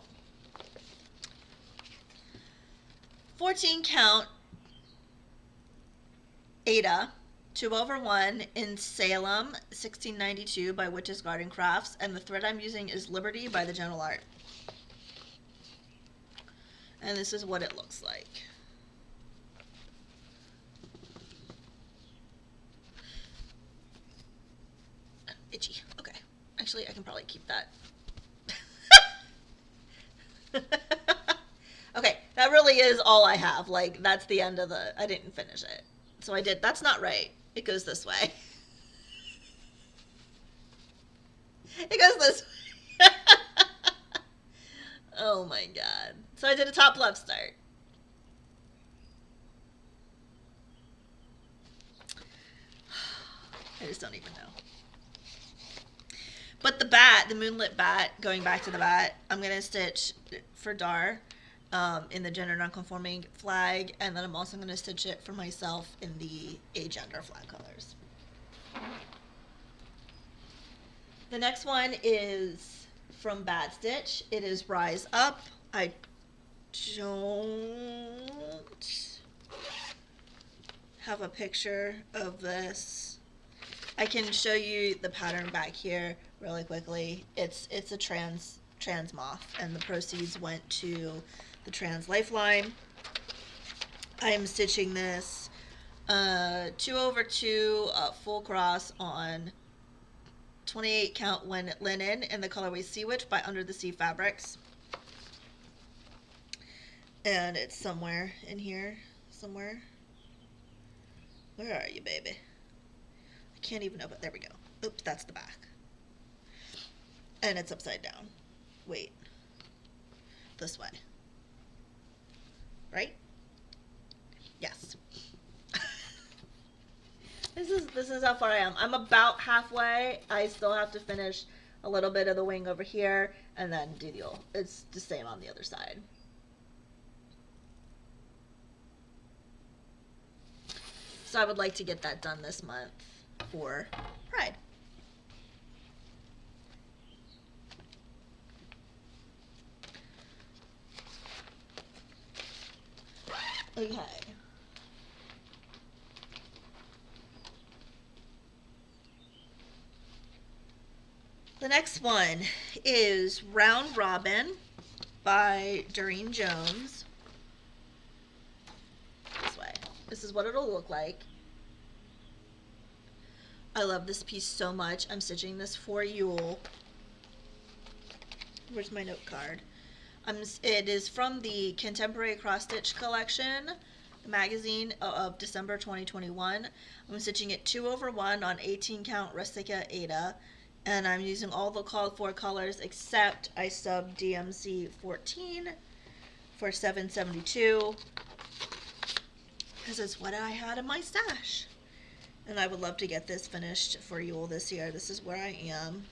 Ada 2/1 in Salem 1692 by Witch's Garden Crafts, and the thread I'm using is Liberty by the General Art. And this is what it looks like. Itchy. Okay. Actually, I can probably keep that. Okay, that really is all I have. Like, that's the end of the, I didn't finish it. So I did, that's not right. It goes this way. It goes this way. Oh my god. So I did a top left start. I just don't even know. But the bat, the moonlit bat, going back to the bat, I'm going to stitch for Dar in the gender nonconforming flag, and then I'm also going to stitch it for myself in the agender flag colors. The next one is from Bad Stitch. It is Rise Up. I don't have a picture of this. I can show you the pattern back here really quickly. It's a trans moth, and the proceeds went to the Trans Lifeline. I am stitching this 2/2 full cross on 28 count linen in the colorway Sea Witch by Under the Sea Fabrics. And it's somewhere in here, somewhere. Where are you, baby? I can't even open it. There we go. Oops, that's the back. And it's upside down. Wait. This way. Right? Yes. This is how far I am. I'm about halfway. I still have to finish a little bit of the wing over here and then do it's the same on the other side. So I would like to get that done this month for Pride. Okay. The next one is Round Robin by Doreen Jones. This way. This is what it'll look like. I love this piece so much. I'm stitching this for Yule. Where's my note card? It is from the Contemporary Cross Stitch Collection, the magazine of December 2021. I'm stitching it 2/1 on 18 count Rustica Ada, and I'm using all the called for colors except I sub DMC 14 for 772 because it's what I had in my stash. And I would love to get this finished for Yule this year. This is where I am.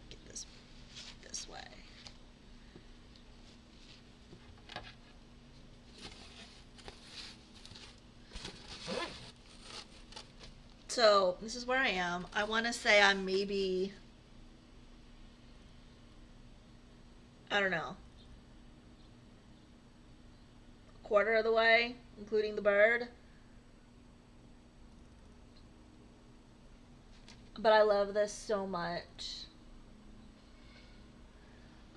Get this way. So this is where I am. I want to say I'm maybe, I don't know, a quarter of the way, including the bird. But I love this so much.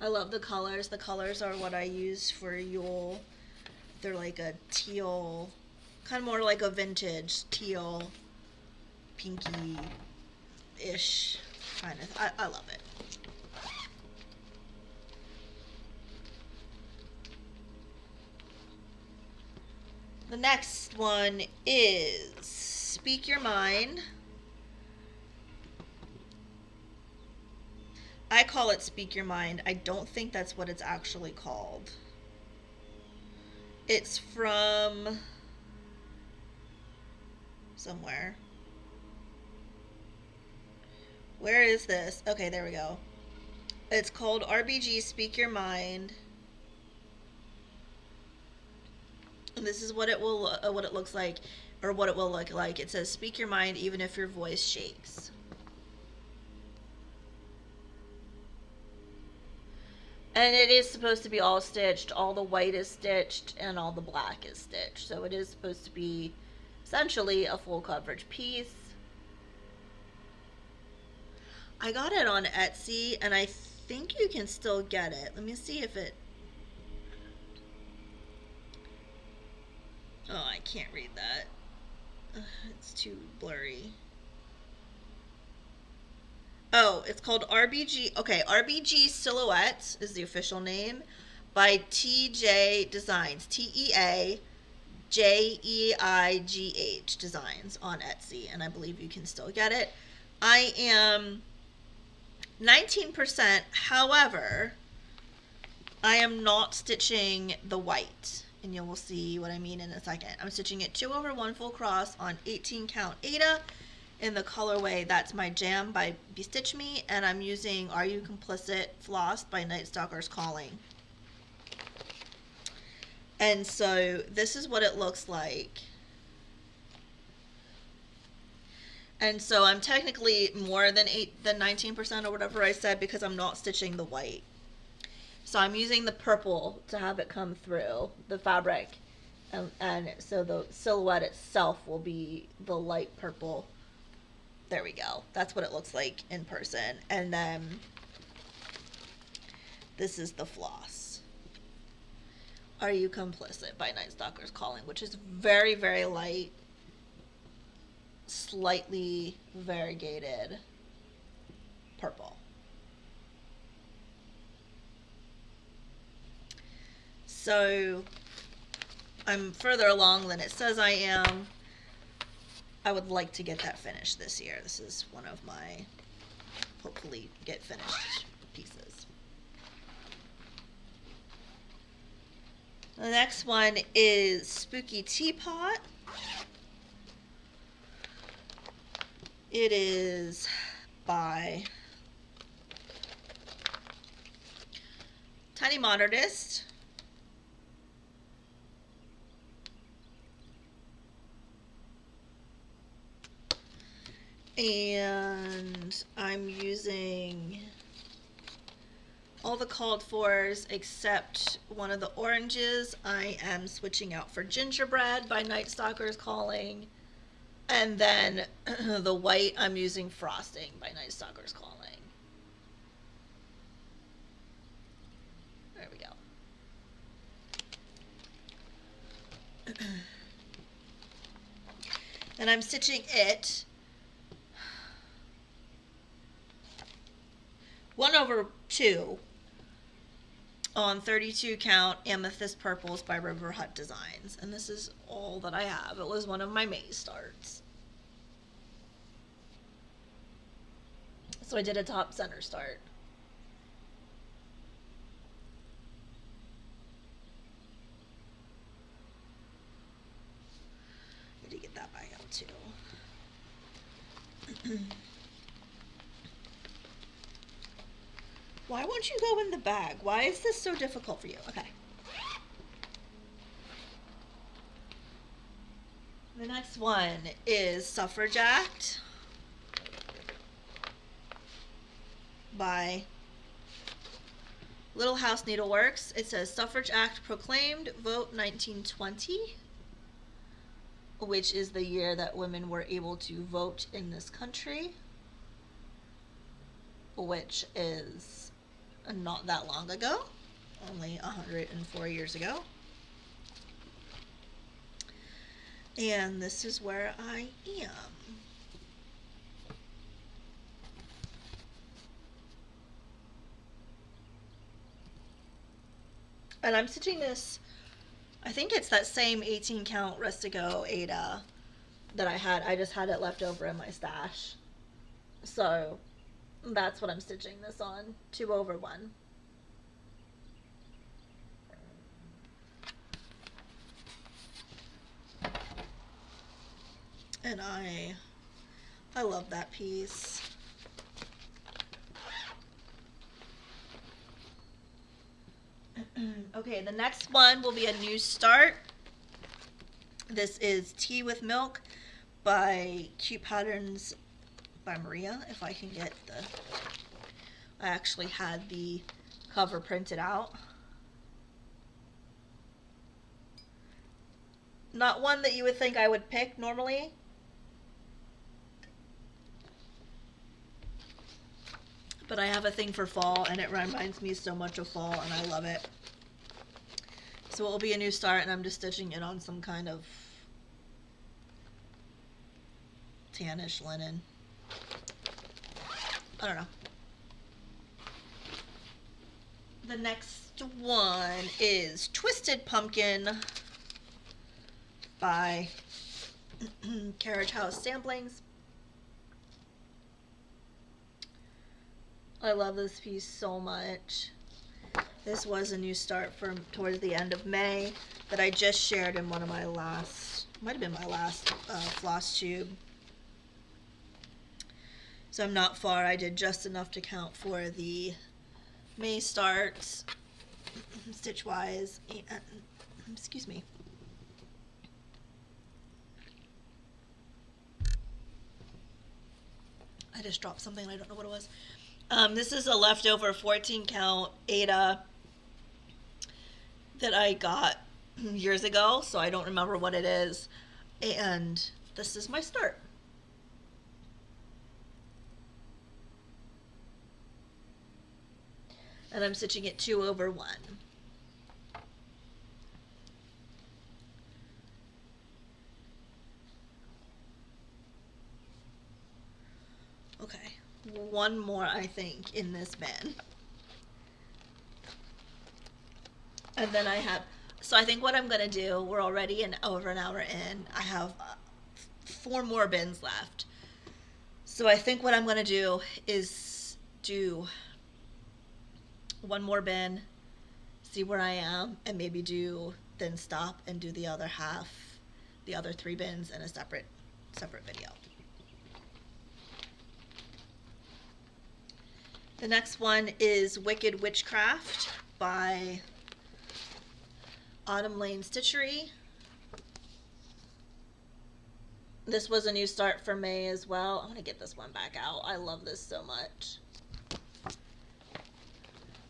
I love the colors. The colors are what I use for Yule. They're like a teal, kind of more like a vintage teal, pinky-ish kind of. I love it. The next one is Speak Your Mind. I call it Speak Your Mind. I don't think that's what it's actually called. It's from somewhere. Where is this? Okay, there we go. It's called RBG Speak Your Mind. And this is what it looks like, or what it will look like. It says speak your mind even if your voice shakes. And it is supposed to be all stitched. All the white is stitched and all the black is stitched. So it is supposed to be essentially a full coverage piece. I got it on Etsy and I think you can still get it. Let me see if it... Oh, I can't read that. It's too blurry. Oh, it's called RBG. Okay, RBG Silhouettes is the official name by TJ Designs. TEAJEIGH Designs on Etsy, and I believe you can still get it. I am 19%. However, I am not stitching the white, and you will see what I mean in a second. I'm stitching it 2/1 full cross on 18 count Ada in the colorway That's My Jam by Bestitch Me, and I'm using Are You Complicit Floss by Night Stalker's Calling. And so this is what it looks like. And so I'm technically more than 19% or whatever I said because I'm not stitching the white. So I'm using the purple to have it come through the fabric, and so the silhouette itself will be the light purple. There we go. That's what it looks like in person. And then this is the floss. Are You Complicit by Night Stalker's Calling, which is very, very light, slightly variegated purple. So I'm further along than it says I am. I would like to get that finished this year. This is one of my hopefully get finished pieces. The next one is Spooky Teapot. It is by Tiny Modernist. And I'm using all the called fors except one of the oranges I am switching out for gingerbread by Night Stalker's Calling. And then the white I'm using frosting by Night Stalker's Calling. There we go. And I'm stitching it 1/2 on 32 count amethyst purples by River Hut Designs, and this is all that I have. It was one of my May starts, so I did a top center start. Need to get that bag out too. Why won't you go in the bag? Why is this so difficult for you? Okay. The next one is Suffrage Act by Little House Needleworks. It says Suffrage Act proclaimed, vote 1920, which is the year that women were able to vote in this country, which is not that long ago, only 104 years ago. And this is where I am. And I'm stitching this, I think it's that same 18 count Rustico Ada that I had. I just had it left over in my stash. So that's what I'm stitching this on, 2/1. And I love that piece. Okay, the next one will be a new start. This is Tea with Milk by Cute Patterns by Maria. If I can get the, I actually had the cover printed out. Not one that you would think I would pick normally. But I have a thing for fall, and it reminds me so much of fall, and I love it. So it will be a new start, and I'm just stitching it on some kind of tannish linen. I don't know. The next one is Twisted Pumpkin by Carriage House Samplings. I love this piece so much. This was a new start from towards the end of May that I just shared in one of my last, might have been my last Flosstube. So I'm not far. I did just enough to count for the May starts, stitch-wise, and, excuse me. I just dropped something, I don't know what it was. This is a leftover 14 count Ada that I got years ago, so I don't remember what it is. And this is my start. And I'm stitching it 2/1. Okay, one more I think in this bin. And then I have, so I think what I'm gonna do, we're already over an hour in, I have 4 more bins left. So I think what I'm gonna do is do one more bin, see where I am, and maybe then stop and do the other half, the other 3 bins in a separate video. The next one is Wicked Witchcraft by Autumn Lane Stitchery. This was a new start for May as well. I'm gonna get this one back out. I love this so much.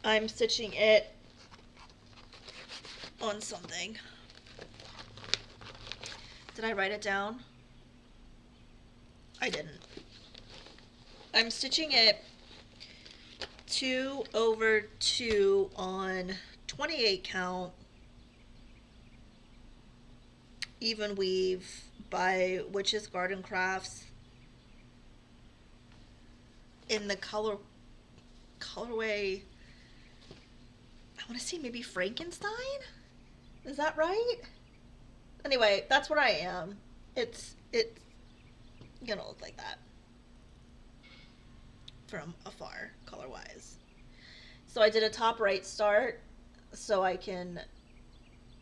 I'm stitching it on something. Did I write it down? I didn't. I'm stitching it 2/2 on 28 count even weave by Witch's Garden Crafts in the colorway, I want to say maybe Frankenstein? Is that right? Anyway, that's what I am. It's gonna look like that from afar, color-wise. So I did a top right start so I can,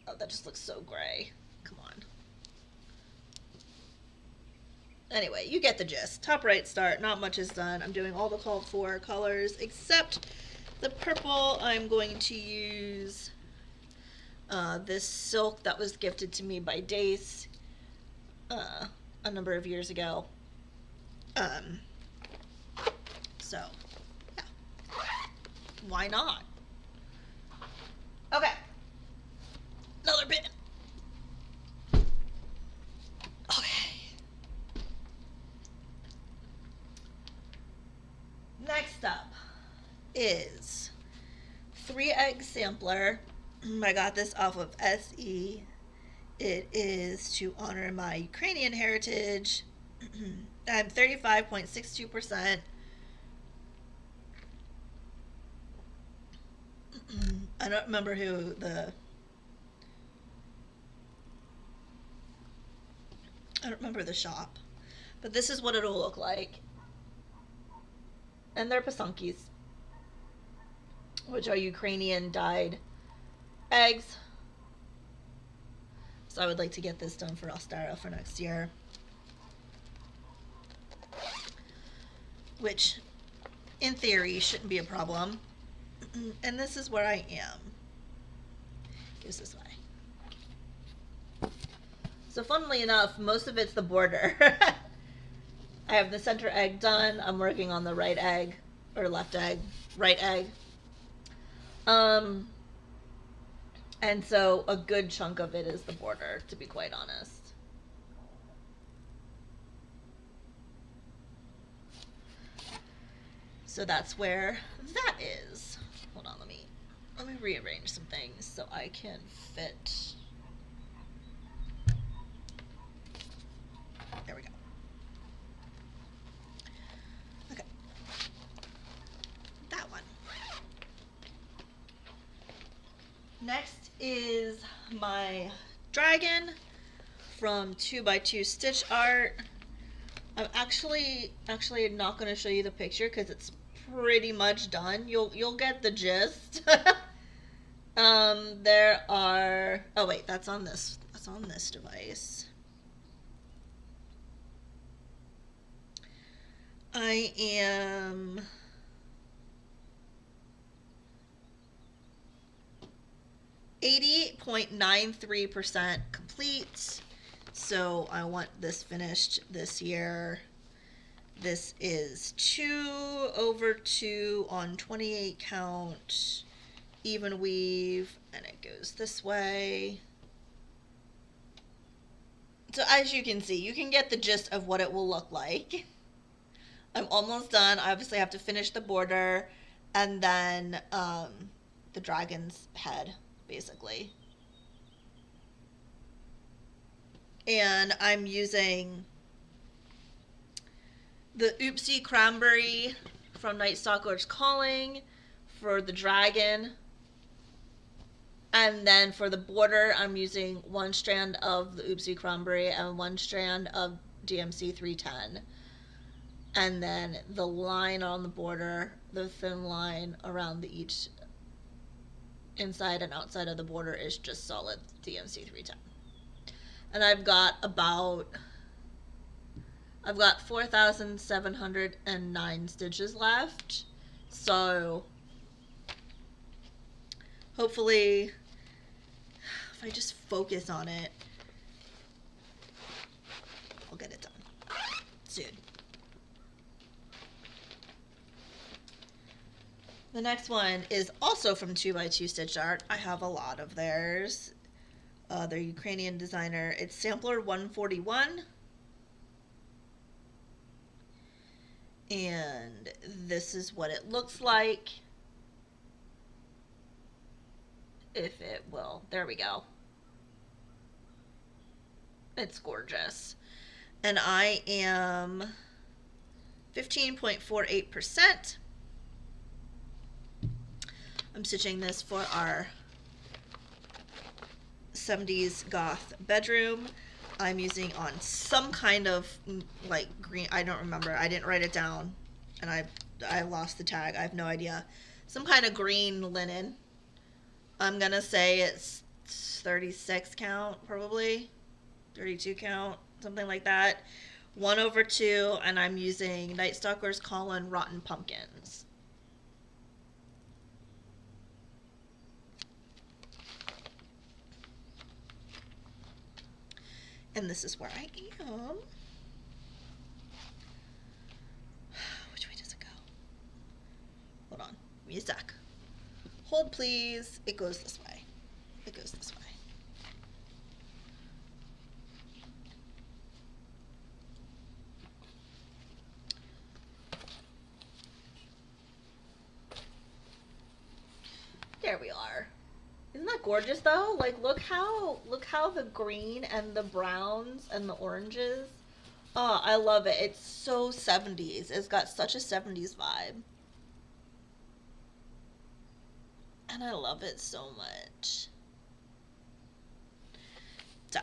oh, that just looks so gray. Come on. Anyway, you get the gist. Top right start, not much is done. I'm doing all the called for colors except the purple. I'm going to use this silk that was gifted to me by Dace a number of years ago. So, yeah. Why not? Okay. Another bit. Okay. Next up is 3-egg sampler. I got this off of SE. It is to honor my Ukrainian heritage. I'm 35.62%. I don't remember who I don't remember the shop, but this is what it'll look like. And they're pasankis, which are Ukrainian dyed eggs. So I would like to get this done for Ostara for next year. Which, in theory, shouldn't be a problem. And this is where I am. Goes this way. So funnily enough, most of it's the border. I have the center egg done. I'm working on the right egg, or left egg, right egg. And so a good chunk of it is the border, to be quite honest. So that's where that is. Hold on, let me rearrange some things so I can fit. There we go. Okay. That one. Next is my dragon from 2x2 Stitch Art. I'm actually not going to show you the picture because it's pretty much done. You'll get the gist. There are, oh wait, that's on this device. I am 80.93% complete. So I want this finished this year. This is 2/2 on 28 count, even weave, and it goes this way. So as you can see, you can get the gist of what it will look like. I'm almost done. I obviously have to finish the border and then the dragon's head, basically. And I'm using the Oopsie Cranberry from Night Stalker's Calling for the dragon. And then for the border, I'm using one strand of the Oopsie Cranberry and one strand of DMC 310. And then the line on the border, the thin line around the each inside and outside of the border is just solid DMC 310. And I've got 4,709 stitches left. So hopefully, if I just focus on it, I'll get it done soon. The next one is also from 2x2 Stitch Art. I have a lot of theirs. They're Ukrainian designer. It's sampler 141. And this is what it looks like. If it will. There we go. It's gorgeous. And I am 15.48%. I'm stitching this for our 70s goth bedroom. I'm using on some kind of like green, I don't remember, I didn't write it down, and I lost the tag, I have no idea. Some kind of green linen. I'm gonna say it's 36 count, probably 32 count, something like that. 1/2, and I'm using Night Stalker's Colin Rotten Pumpkins. And this is where I am. Which way does it go? Hold on. Give me a sec. Hold, please. It goes this way. It goes this way. There we are. Isn't that gorgeous though? Like look how the green and the browns and the oranges. Oh, I love it. It's so 70s. It's got such a 70s vibe. And I love it so much. So,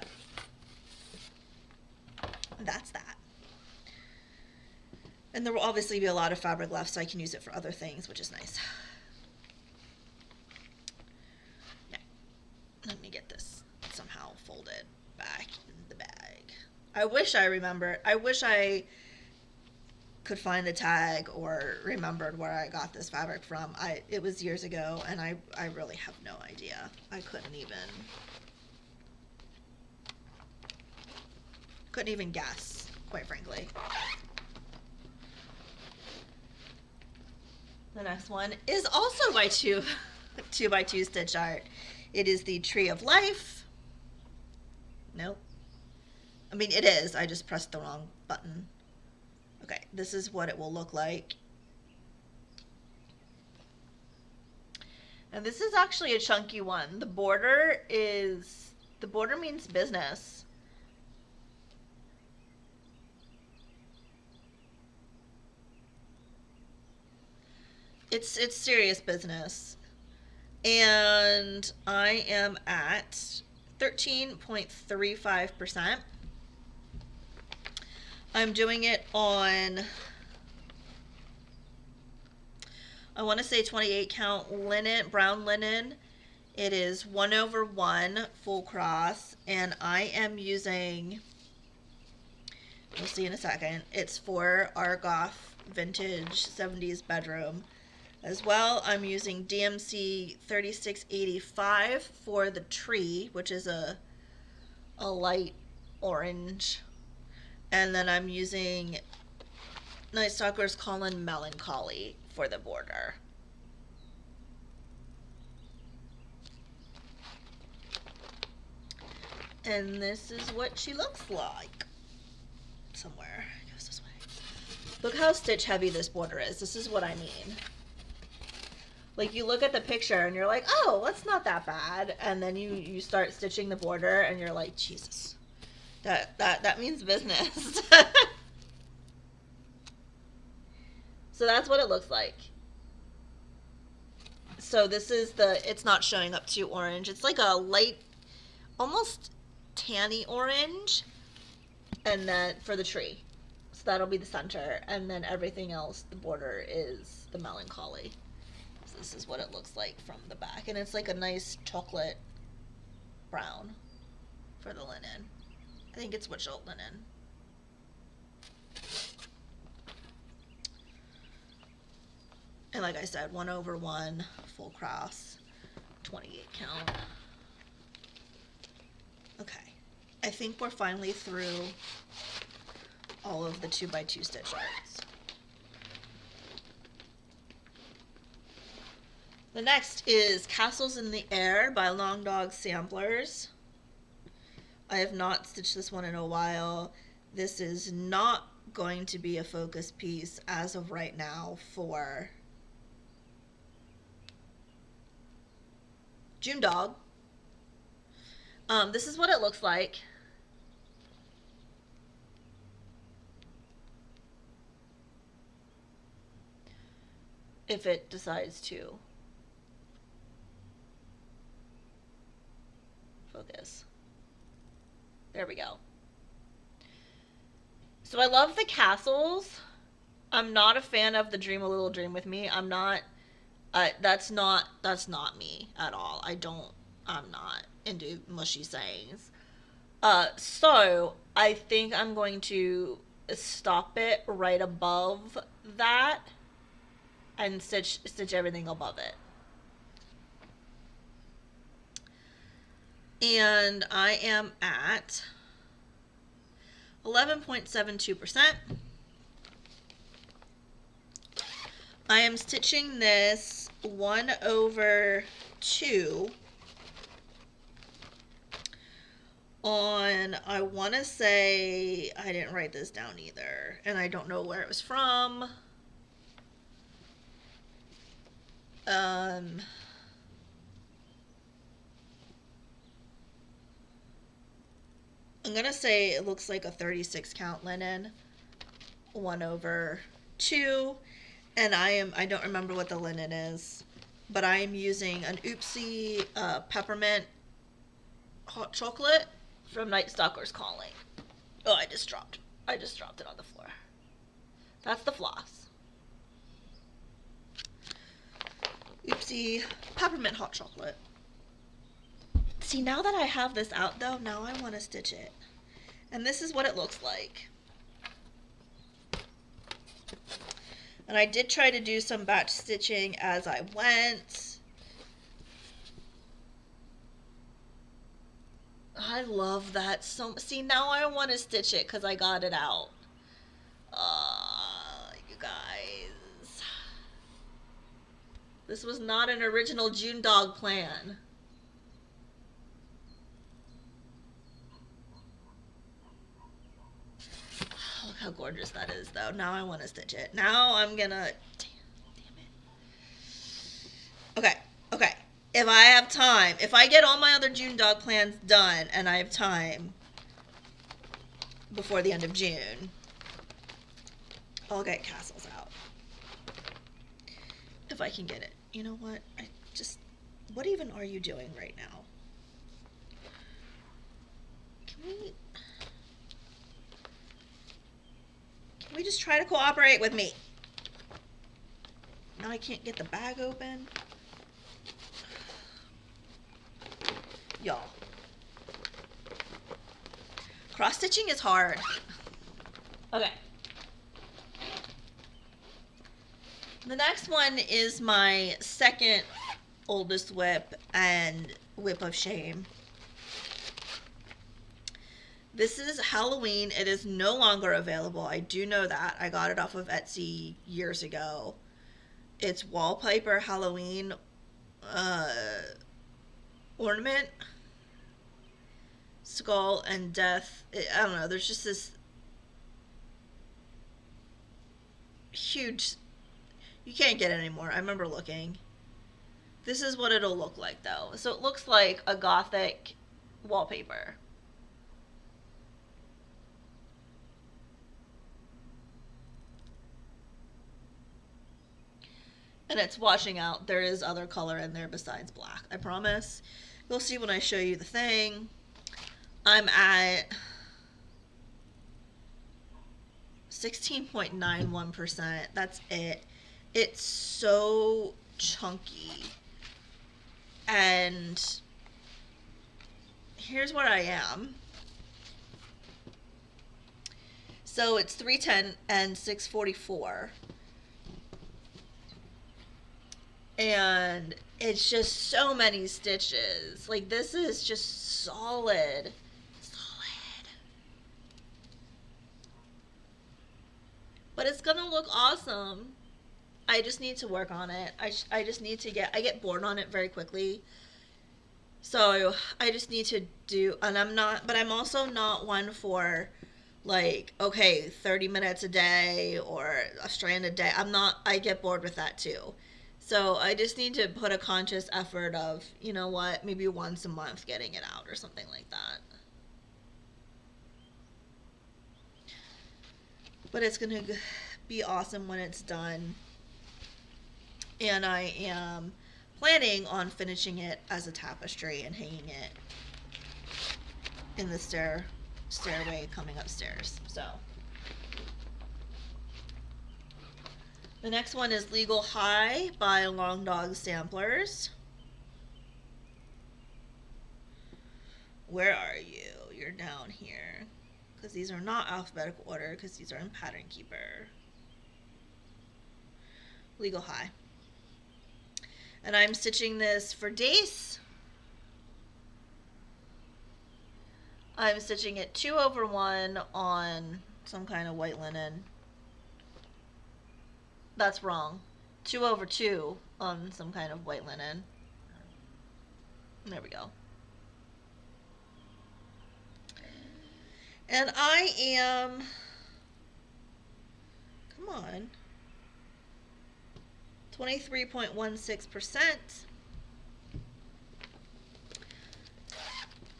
that's that. And there will obviously be a lot of fabric left, so I can use it for other things, which is nice. Let me get this somehow folded back in the bag. I wish I remembered. I wish I could find the tag or remembered where I got this fabric from. It was years ago, and I really have no idea. I couldn't even guess, quite frankly. The next one is also by 2x2 Stitch Art. It is the Tree of Life. Nope. I mean, it is. I just pressed the wrong button. Okay, this is what it will look like. And this is actually a chunky one. The border means business. It's serious business. And I am at 13.35%. I'm doing it on, I want to say 28 count linen, brown linen. It is 1/1 full cross, and I am using, we'll see in a second, it's for our goth vintage 70s bedroom. As well, I'm using DMC 3685 for the tree, which is a light orange. And then I'm using Night Stalker's Colin Melancholy for the border. And this is what she looks like. Somewhere. It goes this way. Look how stitch heavy this border is. This is what I mean. Like you look at the picture and you're like, oh, that's not that bad. And then you start stitching the border and you're like, Jesus, that means business. So that's what it looks like. So this is it's not showing up too orange. It's like a light, almost tanny orange. And then for the tree. So that'll be the center. And then everything else, the border is the melancholy. This is what it looks like from the back, and it's like a nice chocolate brown for the linen. I think it's Witchelt linen. And like I said, 1/1 full cross, 28 count. Okay, I think we're finally through all of the 2x2 stitch arts. The next is Castles in the Air by Long Dog Samplers. I have not stitched this one in a while. This is not going to be a focus piece as of right now for June Dog. This is what it looks like. If it decides to focus. There we go. So I love the castles. I'm not a fan of the Dream a Little Dream with Me. I'm not. That's not me at all. I'm not into mushy sayings. So I think I'm going to stop it right above that and stitch everything above it. And I am at 11.72%. I am stitching this 1/2 on, I want to say, I didn't write this down either, and I don't know where it was from. I'm gonna say it looks like a 36 count linen, 1/2, and I don't remember what the linen is, but I am using an Oopsie peppermint hot chocolate from Night Stalker's Calling. Oh, I just dropped it on the floor. That's the floss. Oopsie peppermint hot chocolate. See, now that I have this out though, now I want to stitch it. And this is what it looks like. And I did try to do some batch stitching as I went. I love that so much. See, now I want to stitch it because I got it out. You guys. This was not an original June Dog plan. Look how gorgeous that is, though. Now I want to stitch it. Now I'm gonna... Damn it. Okay. If I have time, if I get all my other June Dog plans done and I have time before the end of June, I'll get castles out. If I can get it. You know what? What even are you doing right now? Can we just try to cooperate with me? Now I can't get the bag open. Y'all. Cross stitching is hard. Okay. The next one is my second oldest WIP and WIP of shame. This is Halloween. It is no longer available. I do know that. I got it off of Etsy years ago. It's Wallpaper Halloween ornament. Skull and death. I don't know. There's just this huge... You can't get it anymore. I remember looking. This is what it'll look like, though. So it looks like a gothic wallpaper. And it's washing out. There is other color in there besides black. I promise. You'll see when I show you the thing. I'm at 16.91%. That's it. It's so chunky. And here's what I am. So it's 310 and 644. And it's just so many stitches. Like, this is just solid. But it's gonna look awesome. I just need to work on it. I just need to I get bored on it very quickly. So I just need to do, and I'm not, but I'm also not one for like, okay, 30 minutes a day or a strand a day. I'm not, I get bored with that too. So I just need to put a conscious effort of, you know what, maybe once a month getting it out or something like that. But it's going to be awesome when it's done. And I am planning on finishing it as a tapestry and hanging it in the stairway coming upstairs. So the next one is Legal High by Long Dog Samplers. Where are you? You're down here. Because these are not alphabetical order, because these are in Pattern Keeper. Legal High. And I'm stitching this for Dace. I'm stitching it 2/1 on some kind of white linen. That's wrong. 2/2 on some kind of white linen. There we go. And I am, come on, 23.16%.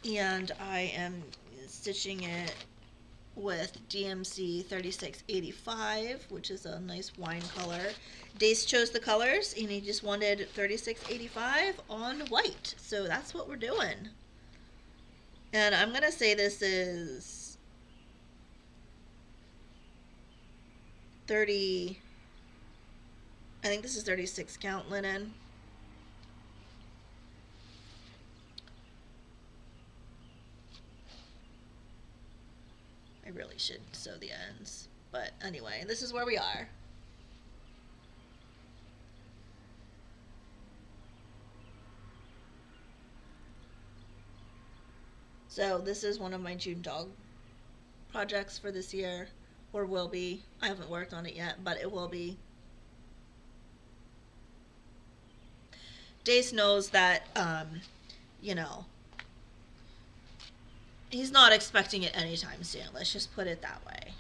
And I am stitching it with DMC 3685, which is a nice wine color. Dace chose the colors and he just wanted 3685 on white. So that's what we're doing. And I'm going to say this is 30, I think this is 36 count linen. I really should sew the ends. But anyway, this is where we are. So this is one of my June dog projects for this year, or will be. I haven't worked on it yet, but it will be. Dace knows that, you know, he's not expecting it anytime soon. Let's just put it that way.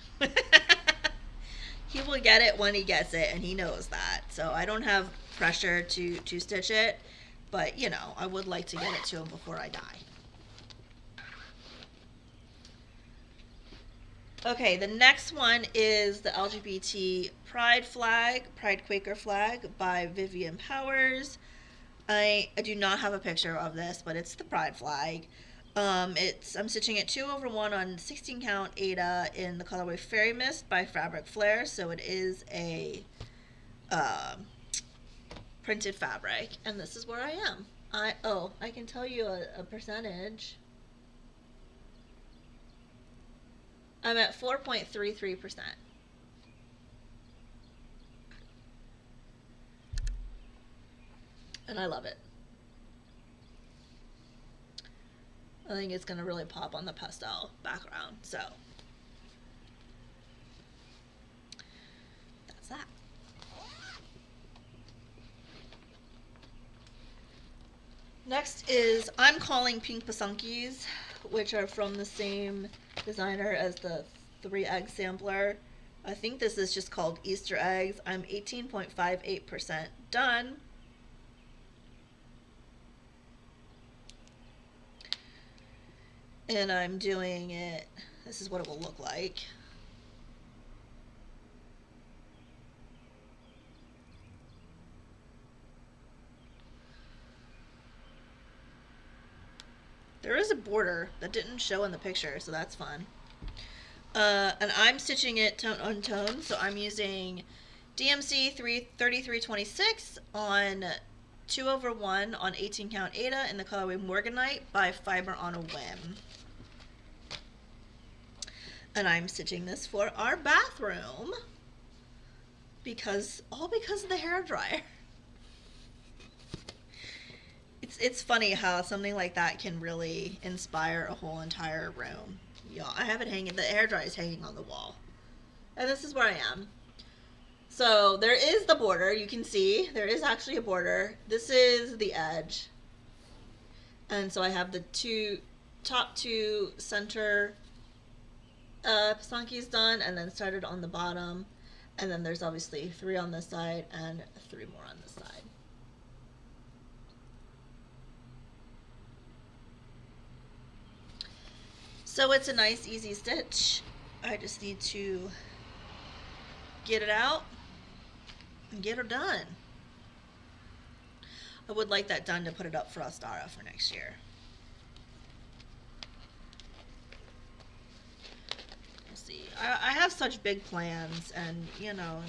He will get it when he gets it, and he knows that. So I don't have pressure to stitch it, but, you know, I would like to get it to him before I die. Okay, the next one is the LGBT Pride flag, Pride Quaker flag by Vivian Powers. I do not have a picture of this, but it's the Pride flag. I'm stitching it 2/1 on 16 count Ada in the colorway Fairy Mist by Fabric Flair, so it is a printed fabric, and this is where I am. I can tell you a percentage. I'm at 4.33%. And I love it. I think it's going to really pop on the pastel background. So that's that. Next is I'm Calling Pink Pasunkies, which are from the same designer as the 3 egg sampler. I think this is just called Easter eggs. I'm 18.58% done. And I'm doing it, this is what it will look like. There is a border that didn't show in the picture, so that's fun. And I'm stitching it tone on tone, so I'm using DMC 3326 on 2/1 on 18 count Ada in the colorway Morganite by Fiber on a Whim. And I'm stitching this for our bathroom because of the hairdryer. It's funny how something like that can really inspire a whole entire room. Yeah, I have it hanging, the hairdryer is hanging on the wall. And this is where I am. So there is the border. You can see there is actually a border. This is the edge. And so I have the top two center Pasankis done, and then started on the bottom. And then there's obviously 3 on this side and 3 more on this side. So it's a nice easy stitch. I just need to get it out and get her done. I would like that done to put it up for Ostara for next year. We'll see. I have such big plans, and you know.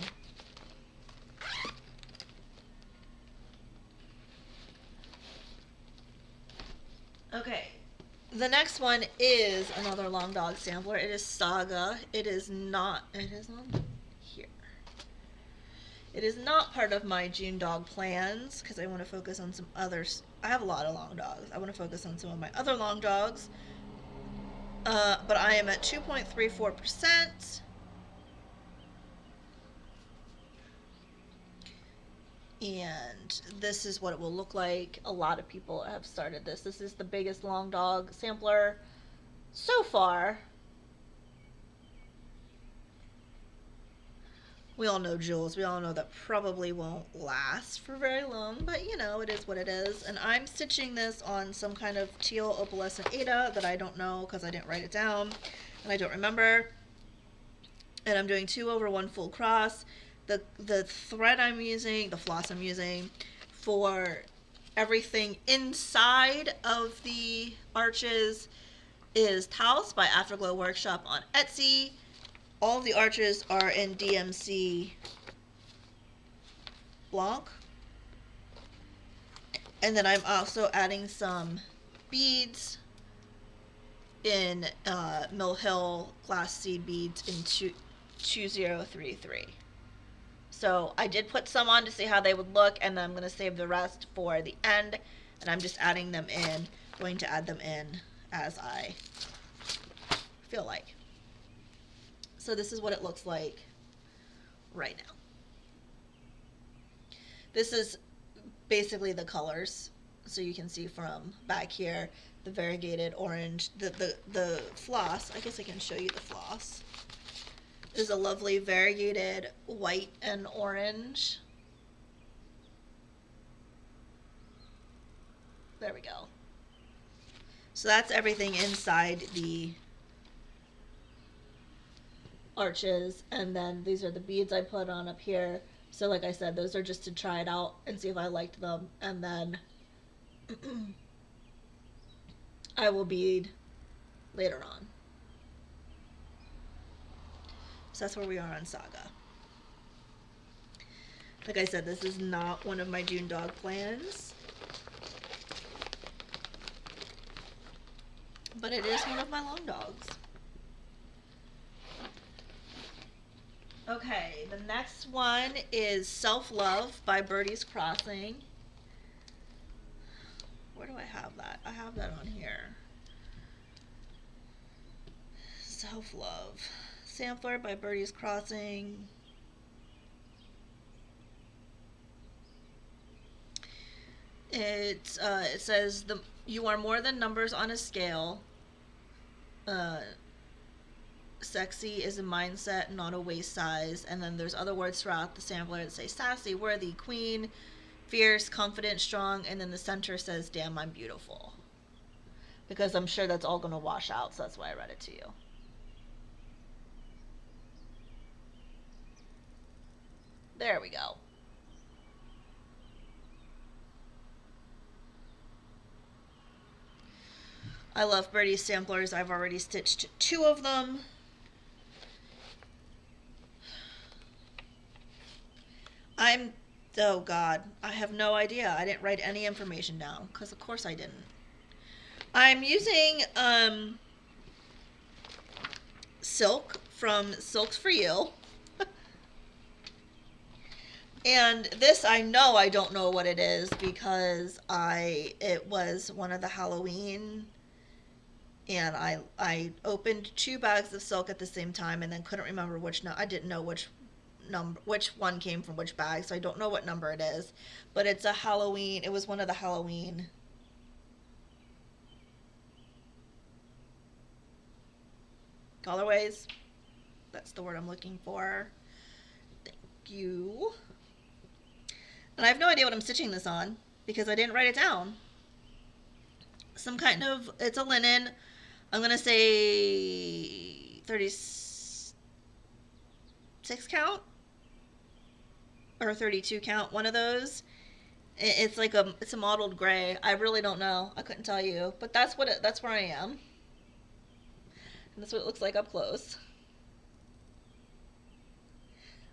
Okay. The next one is another long dog sampler. It is Saga. It is not. It is on here. It is not part of my June dog plans because I want to focus on some others. I have a lot of long dogs. I want to focus on some of my other long dogs. But I am at 2.34%. And this is what it will look like. A lot of people have started this. This is the biggest long dog sampler so far. We all know Jules. We all know that probably won't last for very long, but you know, it is what it is. And I'm stitching this on some kind of teal opalescent Aida that I don't know because I didn't write it down and I don't remember. And I'm doing 2 over 1 full cross. The thread I'm using, the floss I'm using for everything inside of the arches is Taos by Afterglow Workshop on Etsy. All the arches are in DMC Blanc. And then I'm also adding some beads in Mill Hill glass seed beads in 2033. So I did put some on to see how they would look, and then I'm going to save the rest for the end, and I'm just adding them in, going to add them in as I feel like. So this is what it looks like right now. This is basically the colors. So you can see from back here, the variegated orange, the floss, I guess I can show you the floss, is a lovely variegated white and orange. There we go. So that's everything inside the arches, and then these are the beads I put on up here. So like I said, those are just to try it out and see if I liked them, and then I will bead later on. So that's where we are on Saga. Like I said, this is not one of my June dog plans, but it is one of my long dogs. Okay, the next one is Self Love by Birdie's Crossing. Where do I have that? I have that on here. Self Love. Sampler by Birdie's Crossing. It says you are more than numbers on a scale. Sexy is a mindset, not a waist size. And then there's other words throughout the sampler that say sassy, worthy, queen, fierce, confident, strong. And then the center says, damn, I'm beautiful. Because I'm sure that's all going to wash out, so that's why I read it to you. There we go. I love Birdie's samplers. I've already stitched 2 of them. Oh God, I have no idea. I didn't write any information down, because of course I didn't. I'm using silk from Silks for You. And this, I know I don't know what it is, because it was one of the Halloween, and I opened 2 bags of silk at the same time and then couldn't remember which. No, I didn't know which number, which one came from which bag, so I don't know what number it is. But it's a Halloween. It was one of the Halloween colorways. That's the word I'm looking for. Thank you. And I have no idea what I'm stitching this on because I didn't write it down. Some kind of, it's a linen. I'm going to say 36 count or 32 count, one of those. It's like it's a mottled gray. I really don't know. I couldn't tell you, but that's that's where I am. And that's what it looks like up close.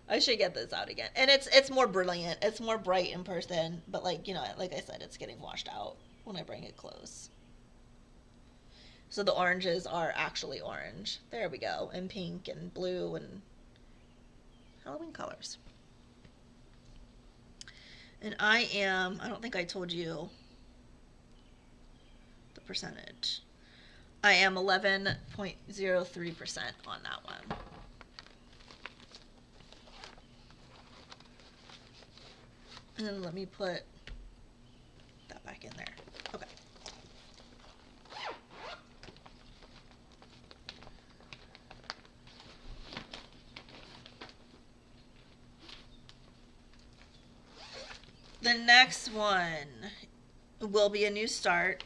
I should get this out again. And it's more brilliant. It's more bright in person, but like, you know, like I said, it's getting washed out when I bring it close. So the oranges are actually orange. There we go. And pink and blue and Halloween colors. And I don't think I told you the percentage. I am 11.03% on that one. And then let me put that back in there. Okay. The next one will be a new start.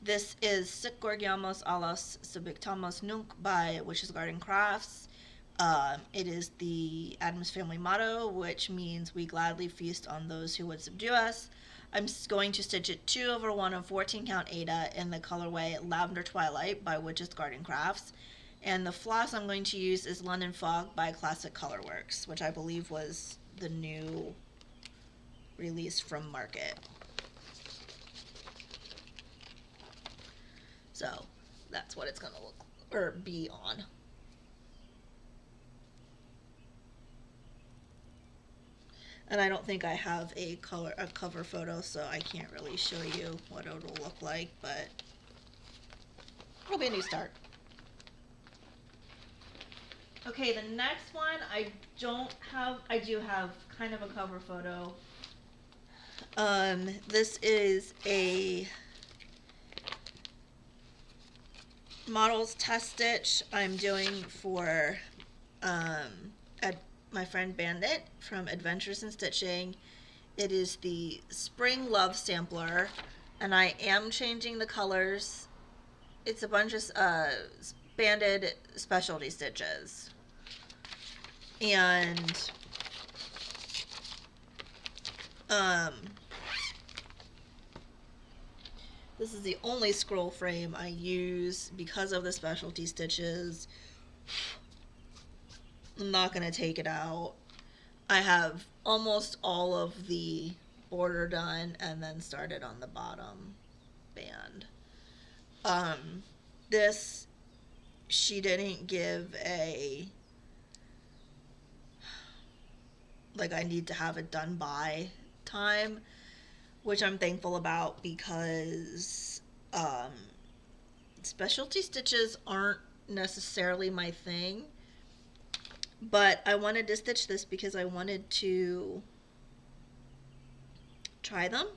This is Sikgorgiamos alos subictamos nunc by Witch's Garden Crafts. It is the Adams family motto, which means we gladly feast on those who would subdue us. I'm going to stitch it 2/1 of 14 count Ada in the colorway Lavender Twilight by Witch's Garden Crafts. And the floss I'm going to use is London Fog by Classic Colorworks, which I believe was the new release from Market. So that's what it's going to look or be on. And I don't think I have a cover photo, so I can't really show you what it'll look like, but it'll be a new start. Okay, the next one I do have kind of a cover photo. This is a models test stitch I'm doing for my friend Bandit from Adventures in Stitching. It is the Spring Love Sampler, and I am changing the colors. It's a bunch of banded specialty stitches. And this is the only scroll frame I use because of the specialty stitches. I'm not going to take it out. I have almost all of the border done and then started on the bottom band. This, she didn't give a, like, I need to have it done by time, which I'm thankful about because specialty stitches aren't necessarily my thing. But I wanted to stitch this because I wanted to try them.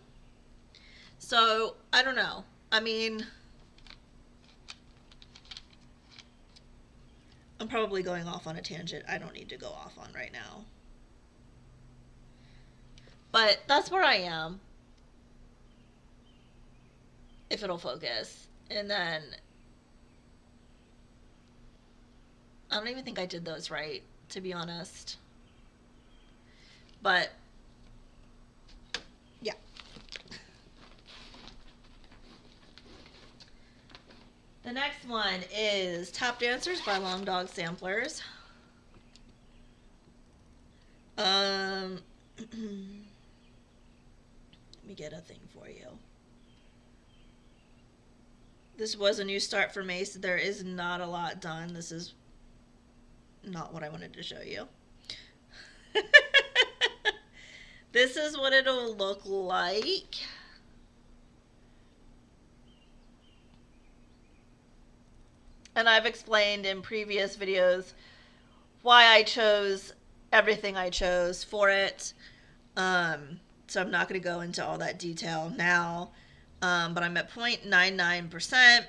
So, I don't know. I mean, I'm probably going off on a tangent I don't need to go off on right now. But that's where I am. If it'll focus. And then, I don't even think I did those right, to be honest. But, yeah. The next one is Tap Dancers by Long Dog Samplers. Let me get a thing for you. This was a new start for me, so there is not a lot done. This is not what I wanted to show you. This is what it'll look like. And I've explained in previous videos why I chose everything I chose for it. So I'm not going to go into all that detail now. But I'm at 0.99%.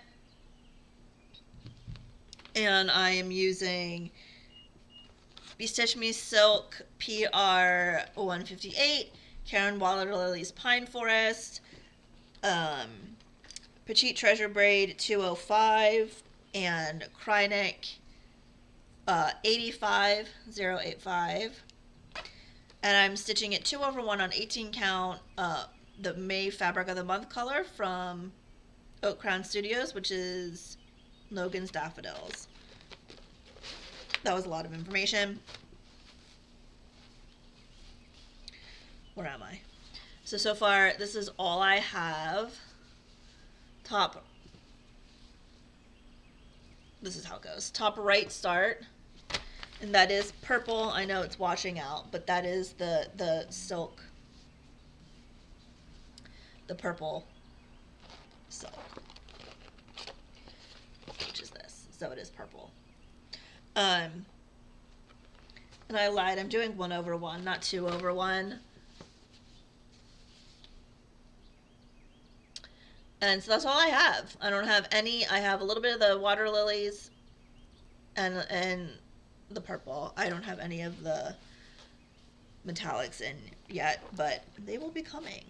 And I am using Stitch Me Silk PR 158, Karen Water Lily's Pine Forest, Petite Treasure Braid 205, and Krynic 85085. And I'm stitching it 2/1 on 18 count, the May Fabric of the Month color from Oak Crown Studios, which is Logan's Daffodils. That was a lot of information. Where am I? So far, this is all I have. This is how it goes. Top right start, and that is purple. I know it's washing out, but that is the silk, the purple silk, which is this. So it is purple. And I lied. I'm doing 1/1, not 2/1. And so that's all I have. I don't have any. I have a little bit of the water lilies and the purple. I don't have any of the metallics in yet, but they will be coming.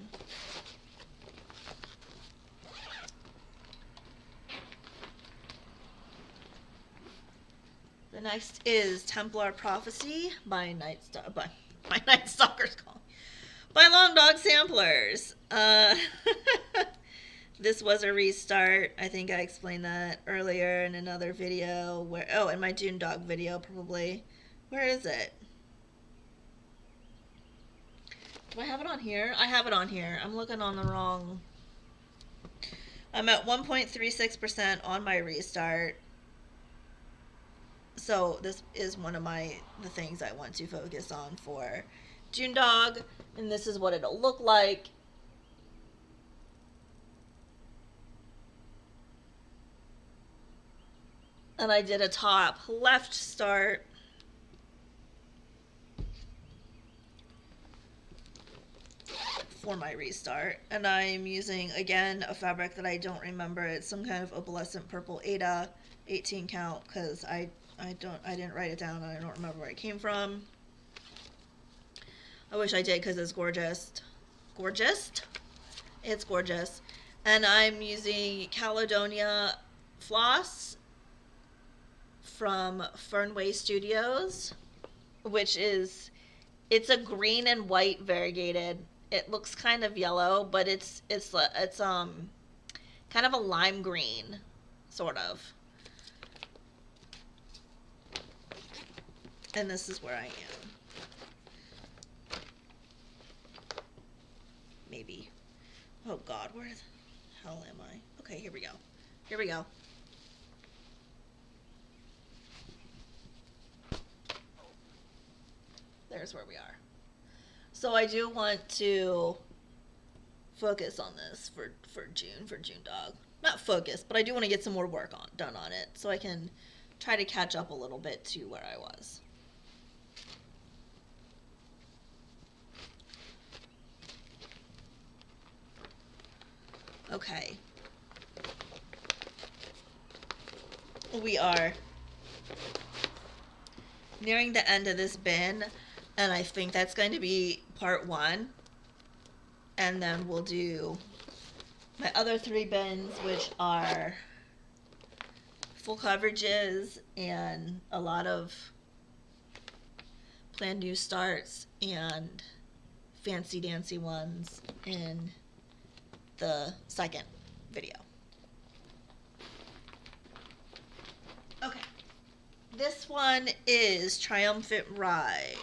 The next is Templar Prophecy by Night Stalker's Calling by Long Dog Samplers. This was a restart. I think I explained that earlier in another video. In my Dune Dog video, probably. Where is it? Do I have it on here? I have it on here. I'm looking on the wrong. I'm at 1.36% on my restart. So this is one of the things I want to focus on for Dune Dog, and this is what it'll look like. And I did a top left start. For my restart. And I'm using, again, a fabric that I don't remember. It's some kind of opalescent purple Ada 18 count, because I didn't write it down and I don't remember where it came from. I wish I did, because it's gorgeous. It's gorgeous. And I'm using Caledonia Floss from Fernway Studios, which is, it's a green and white variegated. It looks kind of yellow, but it's kind of a lime green, sort of. And this is where I am. Maybe. Oh God, where the hell am I? Okay, here we go. Here we go. There's where we are. So I do want to focus on this for June Dog. Not focus, but I do want to get some more work done on it, so I can try to catch up a little bit to where I was. Okay. We are nearing the end of this bin, and I think that's going to be part 1. And then we'll do my other 3 bins, which are full coverages and a lot of planned new starts and fancy dancy ones in the second video. Okay. This one is Triumphant Ride.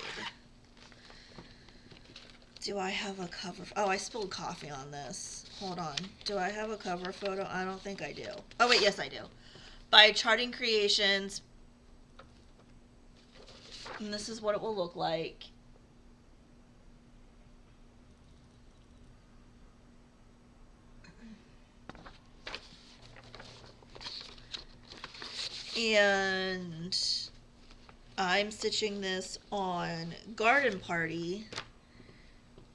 Do I have a cover? Oh, I spilled coffee on this. Hold on. Do I have a cover photo? I don't think I do. Oh, wait, yes, I do. By Charting Creations. And this is what it will look like. And I'm stitching this on Garden Party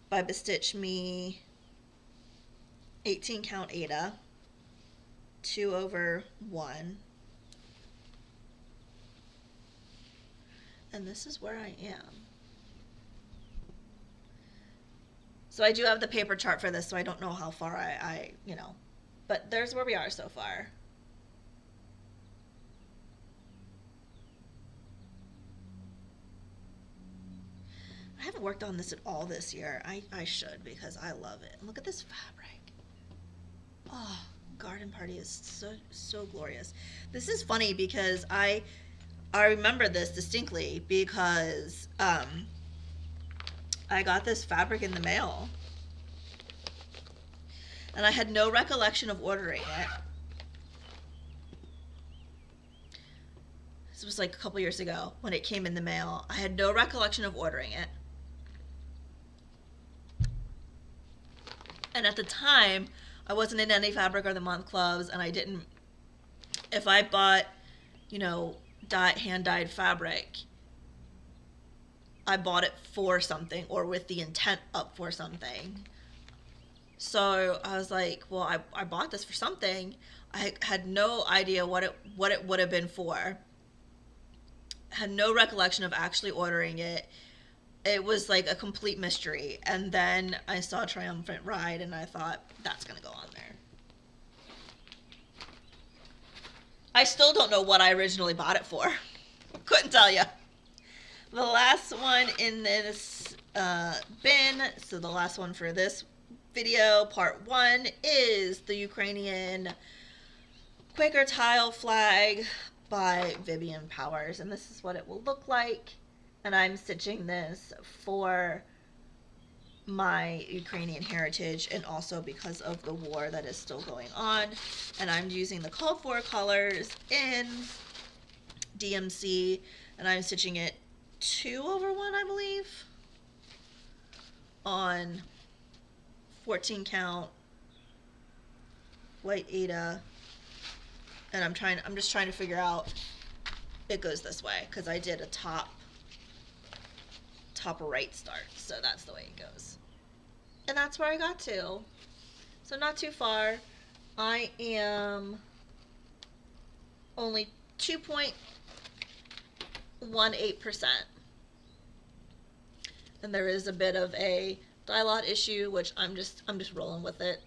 by Bestitch Me 18 count Ada, 2/1. And this is where I am. So I do have the paper chart for this, so I don't know how far I but there's where we are so far. I haven't worked on this at all this year. I should, because I love it. Look at this fabric. Oh, Garden Party is so glorious. This is funny because I remember this distinctly because I got this fabric in the mail and I had no recollection of ordering it. This was like a couple years ago when it came in the mail. I had no recollection of ordering it. And at the time, I wasn't in any Fabric or the Month clubs, and I didn't. If I bought, hand dyed fabric, I bought it for something or with the intent up for something. So I was like, well, I bought this for something. I had no idea what it would have been for. Had no recollection of actually ordering it. It was like a complete mystery. And then I saw Triumphant Ride and I thought, that's going to go on there. I still don't know what I originally bought it for. Couldn't tell you. The last one in this bin, so the last one for this video, part 1, is the Ukrainian Quaker Tile Flag by Vivian Powers. And this is what it will look like. And I'm stitching this for my Ukrainian heritage and also because of the war that is still going on. And I'm using the called for colors in DMC, and I'm stitching it 2/1, I believe, on 14 count white Ada. And I'm just trying to figure out, it goes this way because I did a top right start, so that's the way it goes. And that's where I got to. So not too far. I am only 2.18%. And there is a bit of a dye lot issue, which I'm just rolling with it.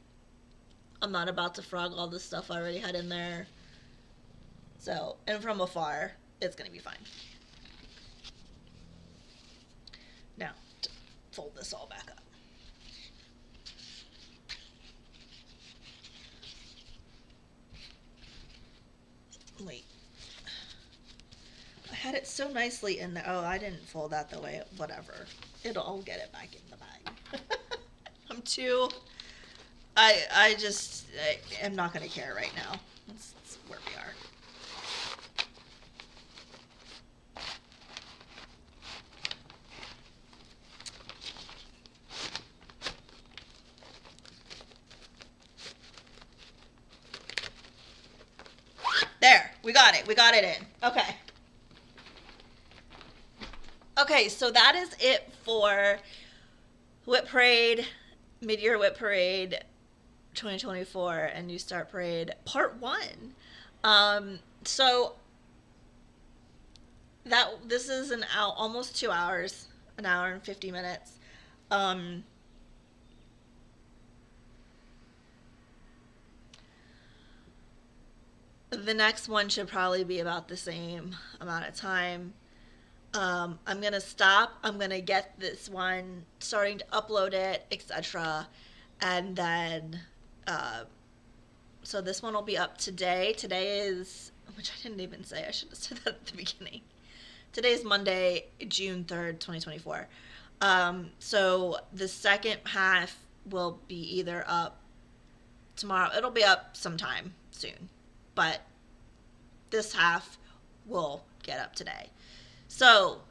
I'm not about to frog all the stuff I already had in there. So, and from afar, it's going to be fine. Now, to fold this all back up. Wait. I had it so nicely in there. Oh, I didn't fold that the way, whatever. I'll get it back in the bag. I am not going to care right now. That's where we are. There, we got it. We got it in. Okay. Okay, so that is it for WIP Parade, Mid-Year WIP Parade 2024 and New Start Parade Part 1. So this is almost 2 hours, an hour and 50 minutes. The next one should probably be about the same amount of time. I'm going to stop. I'm going to get this one, starting to upload it, etc. And then, so this one will be up today. Today is, which I didn't even say. I should have said that at the beginning. Today is Monday, June 3rd, 2024. So the second half will be either up tomorrow. It'll be up sometime soon. But this half will get up today. So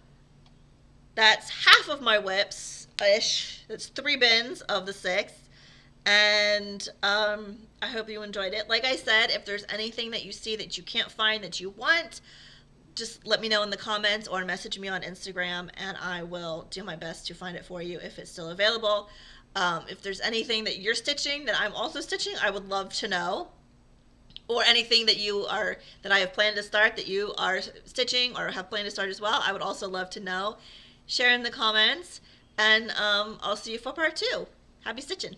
that's half of my WIPs-ish. That's 3 bins of the 6. And I hope you enjoyed it. Like I said, if there's anything that you see that you can't find that you want, just let me know in the comments or message me on Instagram, and I will do my best to find it for you if it's still available. If there's anything that you're stitching that I'm also stitching, I would love to know. Or anything that I have planned to start that you are stitching or have planned to start as well, I would also love to know. Share in the comments, and I'll see you for part 2. Happy stitching!